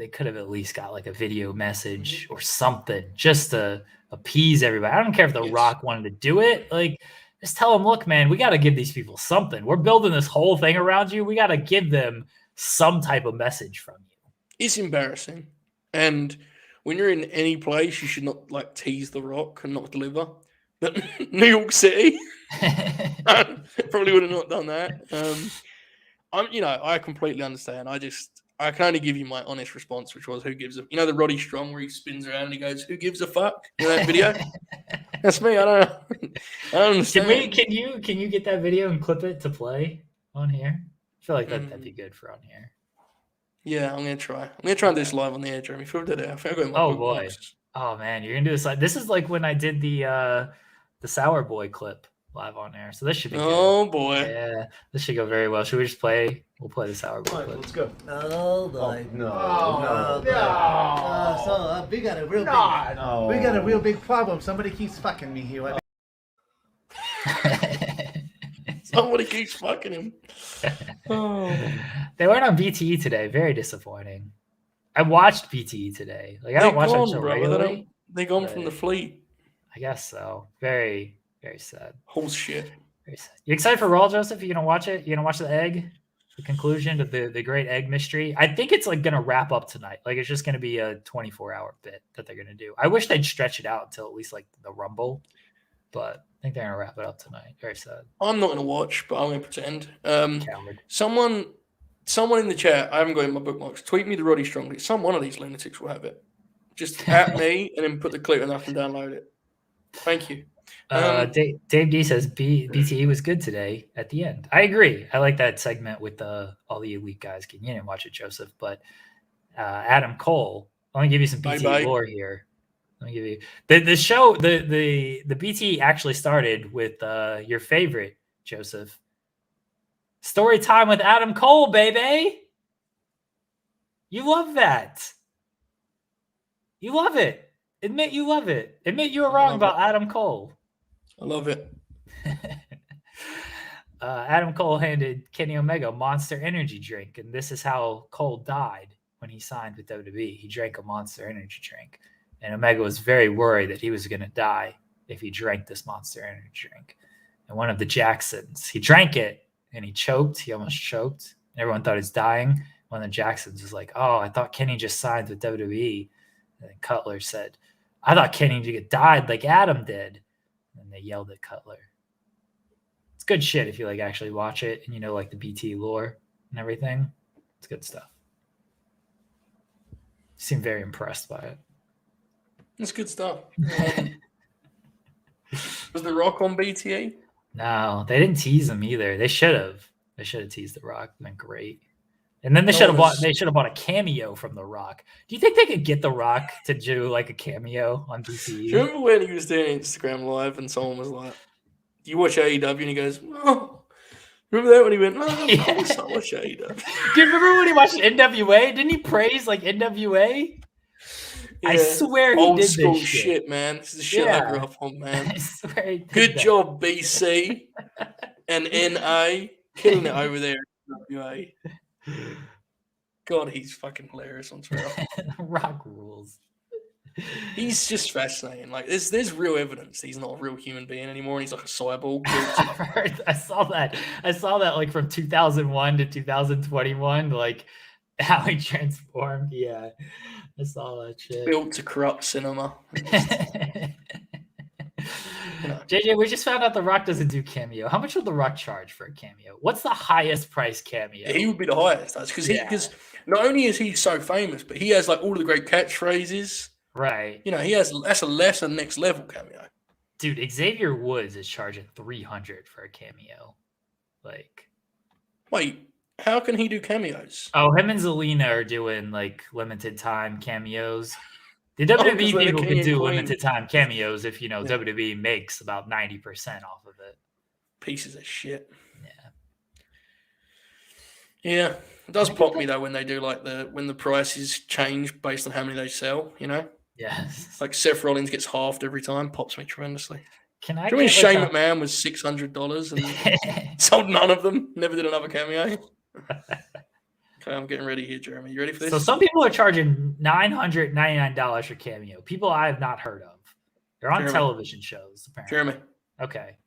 could have at least got like a video message or something just to appease everybody. I don't care if The Rock wanted to do it. Like just tell them, look, man, we got to give these people something. We're building this whole thing around you. We got to give them some type of message from you. It's embarrassing. And when you're in any place, you should not like tease The Rock and not deliver. But New York City, probably would have not done that. I completely understand. I can only give you my honest response, which was, who gives a, the Roddy Strong where he spins around and he goes, who gives a fuck? You know that video? That's me. I don't understand. Can you get that video and clip it to play on here? I feel like that'd be good for on here. Yeah, I'm gonna try. I'm gonna try and do this live on the air, Jeremy. Feel it out. I think I got my boy. Oh man, you're gonna do this like this is like when I did the Sour Boy clip live on air. So this should be good. Oh boy. Yeah, this should go very well. Should we just play? We'll play the Sour Boy clip. Let's go. Oh boy. No. So we got a real big problem. Somebody keeps fucking me here. Somebody keeps fucking him. Oh. They weren't on BTE today. Very disappointing. I watched BTE today. Like I don't watch that show regularly. They gone from the fleet. I guess so. Very, very sad. Horse shit. Very sad. You excited for Raw, Joseph? You gonna watch it? You gonna watch the egg? The conclusion to the great egg mystery? I think it's like gonna wrap up tonight. Like it's just gonna be a 24-hour bit that they're gonna do. I wish they'd stretch it out until at least like the Rumble, but I think they're gonna wrap it up tonight. Very sad. I'm not gonna watch, but I'm gonna pretend. Someone in the chat, I haven't got it in my bookmarks. Tweet me the Roddy Strong. One of these lunatics will have it. Just at me and then put the clip and I can download it. Thank you. Dave D says BTE was good today at the end. I agree. I like that segment with all the elite guys. You didn't watch it, Joseph, but Adam Cole. I want to give you some BTE lore here. Let me give you the show. The BTE actually started with your favorite, Joseph. Story time with Adam Cole, baby. You love that. You love it. Admit you love it. Admit you were wrong about Adam Cole. I love it. Adam Cole handed Kenny Omega a Monster Energy drink, and this is how Cole died when he signed with WWE. He drank a Monster Energy drink, and Omega was very worried that he was going to die if he drank this Monster Energy drink. And one of the Jacksons, he drank it, and he choked. He almost choked. Everyone thought he was dying. One of the Jacksons was like, "Oh, I thought Kenny just signed with WWE." And then Cutler said, "I thought Kenny died like Adam did." And they yelled at Cutler. It's good shit if you like actually watch it and you know like the BT lore and everything. It's good stuff. You seem very impressed by it. It's good stuff. Was The Rock on BTE? No, they didn't tease him either. They should have. They should have teased The Rock. Been great. And then they should have bought a cameo from The Rock. Do you think they could get The Rock to do like a cameo on BTE? Do you remember when he was doing Instagram Live and someone was like, "Do you watch AEW?" And he goes, "Oh." Remember that when he went, "Oh, of course I watch AEW." Do you remember when he watched NWA? Didn't he praise like NWA? I swear he Old did school this shit. man. This is the shit I grew up on, I man. swear he did Good that. job, BC and NA. Killing it over there in WA. God, he's fucking hilarious on Twitter. Rock rules. He's just fascinating. Like, there's real evidence he's not a real human being anymore, and he's like a cyborg. I saw that. Like from 2001 to 2021, like how he transformed. Yeah, I saw that shit. Built to corrupt cinema. JJ, we just found out The Rock doesn't do cameo. How much would The Rock charge for a cameo? What's the highest price cameo? He would be the highest. That's because not only is he so famous, but he has like all the great catchphrases. Right. That's a lesser next level cameo. Dude, Xavier Woods is charging $300 for a cameo. Like, wait, how can he do cameos? Oh, him and Zelina are doing like limited time cameos. The WWE people can do limited time cameos if WWE makes about 90% off of it. Pieces of shit. Yeah. Yeah. It does pop me though when they do like when the prices change based on how many they sell, Yes. Like Seth Rollins gets halved every time, pops me tremendously. Can I? Do you mean Shane McMahon was $600 and sold none of them? Never did another cameo. Okay, I'm getting ready here, Jeremy. You ready for this? So some people are charging $999 for cameo. People I have not heard of. They're on television shows, apparently. Jeremy. Okay.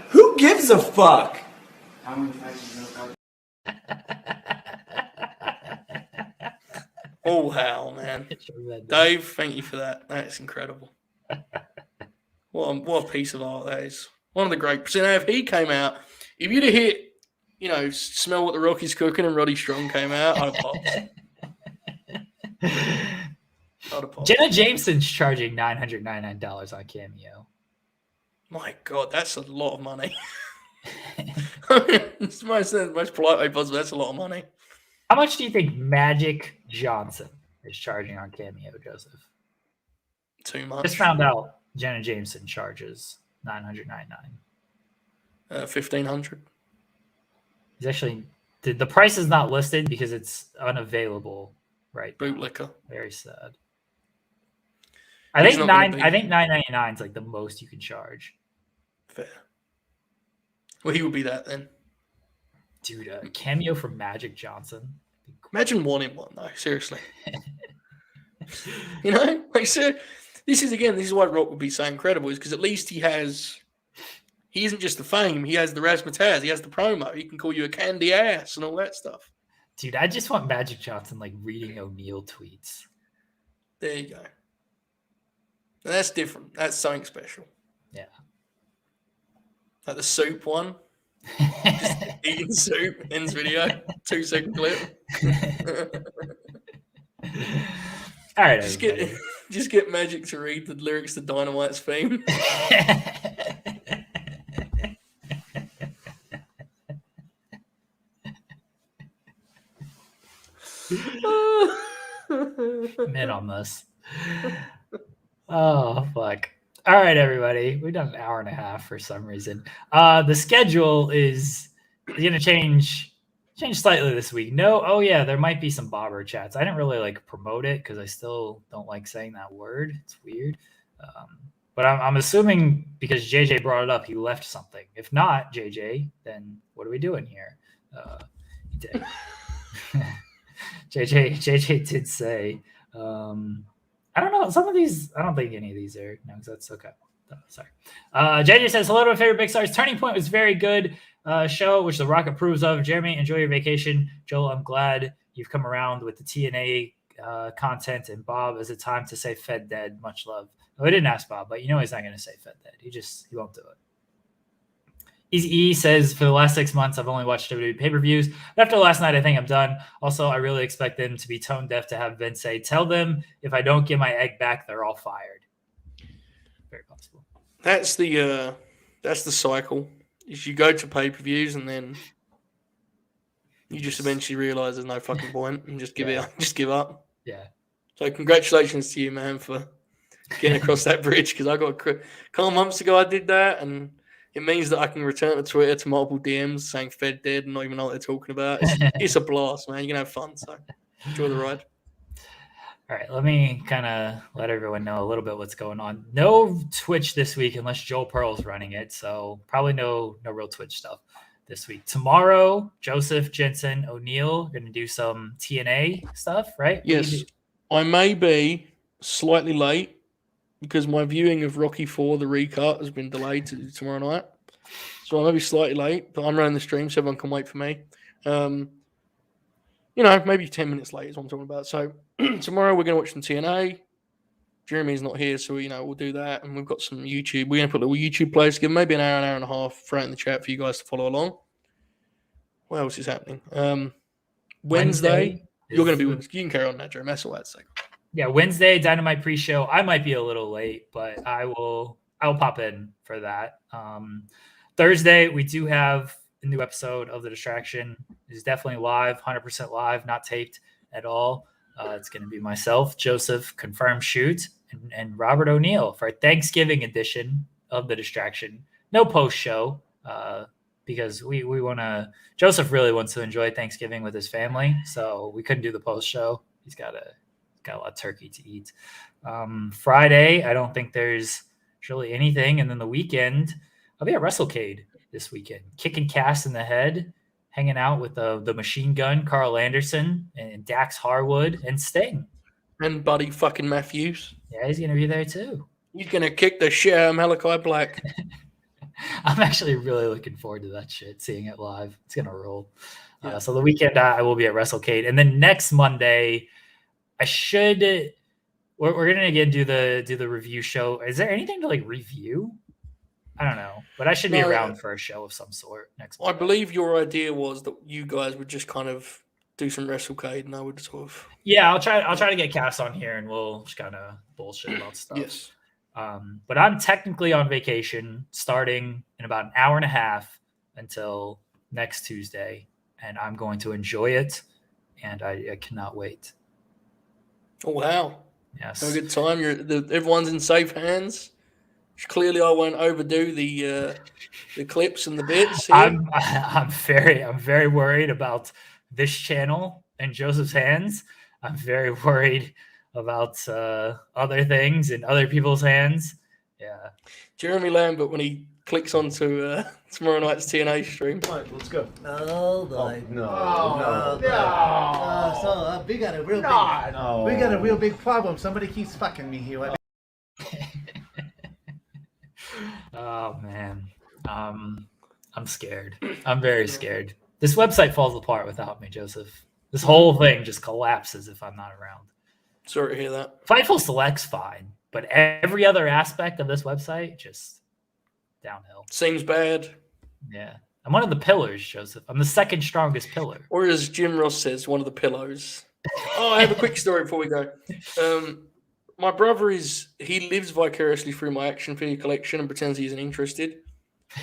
Who gives a fuck? Oh, wow, man. Dave, thank you for that. That's incredible. What a piece of art that is. One of the great. So now if he came out, if you'd have hit, Smell What the Rocky's Cooking and Roddy Strong came out, I'd have popped. Jenna Jameson's charging $999 on cameo. My God, that's a lot of money. It's the most polite way possible. That's a lot of money. How much do you think Magic Johnson is charging on cameo, Joseph? Too much. Just found out Jenna Jameson charges $999. $1,500. He's actually the price is not listed because it's unavailable right now. Bootlicker. Very sad. I think $999 is like the most you can charge. Fair. Well, he would be that then. Dude, a cameo from Magic Johnson. Imagine wanting one though. Seriously. This is why Rock would be so incredible, is because at least he isn't just the fame, he has the razzmatazz, he has the promo, he can call you a candy ass and all that stuff. Dude, I just want Magic Johnson like reading O'Neal tweets. There you go. And that's different. That's something special. Yeah. Like the soup one. Just eating soup, ends video, 2-second clip. All right, just get Magic to read the lyrics to Dynamite's theme. Men on this. Oh fuck. All right, everybody. We've done an hour and a half for some reason. The schedule is going to change slightly this week. There might be some bobber chats. I didn't really like promote it because I still don't like saying that word. It's weird. But I'm assuming because JJ brought it up, he left something. If not, JJ, then what are we doing here? He did. JJ did say, I don't know. Some of these, I don't think any of these are. No, that's okay. Oh, sorry. JJ says, hello to my favorite Big Stars. Turning Point was very good show, which The Rock approves of. Jeremy, enjoy your vacation. Joel, I'm glad you've come around with the TNA content. And Bob, is it time to say Fed Dead? Much love. Oh, I didn't ask Bob, but he's not going to say Fed Dead. He won't do it. Easy says, for the last 6 months, I've only watched WWE pay-per-views. But after last night, I think I'm done. Also, I really expect them to be tone deaf to have Vince say, tell them if I don't get my egg back, they're all fired. Very possible. That's the cycle. Is you go to pay-per-views and then you just eventually realize there's no fucking point and just give up. Yeah. So congratulations to you, man, for getting across that bridge, because I got a couple months ago I did that, and it means that I can return to Twitter to multiple DMs saying Fed Dead and not even know what they're talking about. It's a blast, man. You can have fun. So enjoy the ride. All right, let me kind of let everyone know a little bit what's going on. No Twitch this week unless Joel Pearl's running it, so probably no real Twitch stuff this week. Tomorrow, Joseph, Jensen, O'Neill are going to do some TNA stuff, right? What do you Yes, do? I may be slightly late because my viewing of Rocky IV, the recut, has been delayed to tomorrow night. So I may be slightly late, but I'm running the stream so everyone can wait for me. Maybe 10 minutes late is what I'm talking about. So tomorrow we're going to watch some TNA. Jeremy's not here, so we'll do that. And we've got some YouTube. We're going to put little YouTube plays together, maybe an hour and a half, throw it in the chat for you guys to follow along. What else is happening? Wednesday you're going to be with us. You can carry on now, Jeremy. That's all I'd say. Yeah, Wednesday, Dynamite pre-show. I might be a little late, but I'll pop in for that. Thursday, we do have a new episode of The Distraction. It's definitely live, 100% live, not taped at all. It's going to be myself, Joseph, Confirmed Shoot, and Robert O'Neill for our Thanksgiving edition of The Distraction. No post-show because we want to – Joseph really wants to enjoy Thanksgiving with his family, so we couldn't do the post-show. He's got a lot of turkey to eat. Friday, I don't think there's really anything. And then the weekend, I'll be at WrestleCade this weekend, kicking Cass in the head, hanging out with the Machine Gun, Carl Anderson, and Dax Harwood, and Sting. And Buddy fucking Matthews. Yeah, he's going to be there too. He's going to kick the shit out of Malachi Black. I'm actually really looking forward to that shit, seeing it live. It's going to roll. Yeah. So the weekend, I will be at WrestleCade. And then next Monday, we're going to again do the review show. Is there anything to review? I don't know, but I should be around for a show of some sort next month. I believe your idea was that you guys would just kind of do some WrestleCade, and I would sort of. Yeah, I'll try to get Cass on here, and we'll just kind of bullshit about stuff. Yes. But I'm technically on vacation starting in about an hour and a half until next Tuesday, and I'm going to enjoy it, and I cannot wait. Oh wow! Yes, have a good time. Everyone's in safe hands. Clearly, I won't overdo the clips and the bits here. I'm very worried about this channel and Joseph's hands. I'm very worried about other things in other people's hands. Yeah. Jeremy Lambert, when he clicks onto tomorrow night's TNA stream. All right, let's go. Oh, no. So we got a real big problem. Somebody keeps fucking me here. Oh man, I'm scared. I'm very scared. This website falls apart without me, Joseph. This whole thing just collapses if I'm not around. Sorry to hear that. Fightful Select's fine, but every other aspect of this website just downhill. Seems bad. Yeah, I'm one of the pillars, Joseph. I'm the second strongest pillar. Or as Jim Ross says, one of the pillows. I have a quick story before we go. My brother he lives vicariously through my action figure collection and pretends he isn't interested.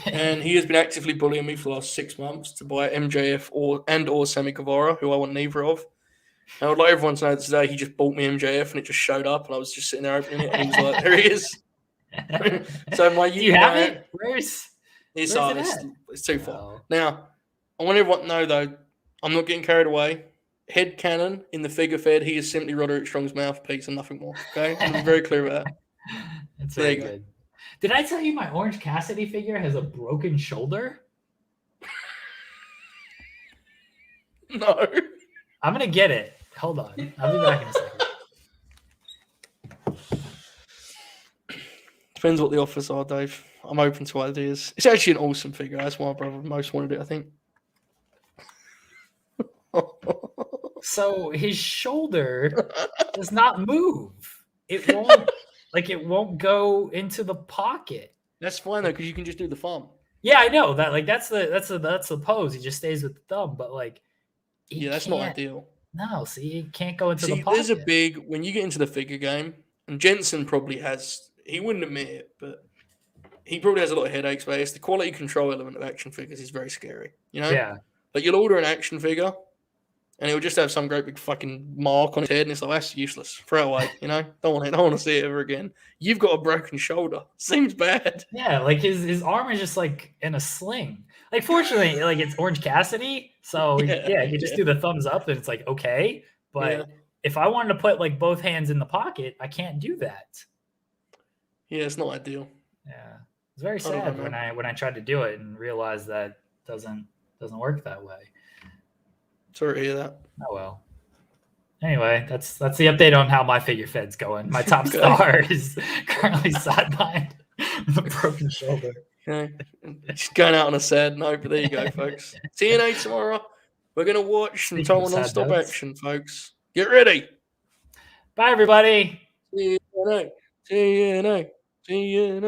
And he has been actively bullying me for the last 6 months to buy MJF or Sammy Guevara, who I want neither of. And I would like everyone to know that today he just bought me MJF and it just showed up and I was just sitting there opening it and he was like, there he is. So you have it? Where's it's too far. Oh. Now, I want everyone to know though, I'm not getting carried away. Headcanon in the figure fed, he is simply Roderick Strong's mouthpiece and nothing more. Okay, I'm very clear about that. That's very good. Did I tell you my Orange Cassidy figure has a broken shoulder? No. I'm gonna get it. Hold on, I'll be back in a second. Depends what the offers are, Dave. I'm open to ideas. It's actually an awesome figure. That's why my brother most wanted it, I think. So his shoulder does not move. It won't go into the pocket. That's fine though, because you can just do the thumb. Yeah, I know that. That's the pose. He just stays with the thumb, but that's not ideal. No, see, he can't go into the pocket. There's a big when you get into the figure game, and Jensen probably has. He wouldn't admit it, but he probably has a lot of headaches. But it's the quality control element of action figures is very scary. Yeah. Like you'll order an action figure. And it'll just have some great big fucking mark on its head, and it's like, that's useless. Throw away, Don't want to see it ever again. You've got a broken shoulder. Seems bad. Yeah, his arm is just in a sling. Fortunately, it's Orange Cassidy, so you just do the thumbs up, and it's okay. But if I wanted to put like both hands in the pocket, I can't do that. Yeah, it's not ideal. Yeah, it's very I don't sad know, when I tried to do it and realized that doesn't work that way. Sorry to hear that. Oh well. Anyway, that's the update on how my figure fed's going. My top Okay. star is currently sidelined with a broken shoulder. Okay. Just going out on a sad note, but there you go, folks. TNA tomorrow. We're going to watch some Speaking total of sad non-stop notes. action, folks. Get ready. Bye, everybody. TNA. TNA. TNA.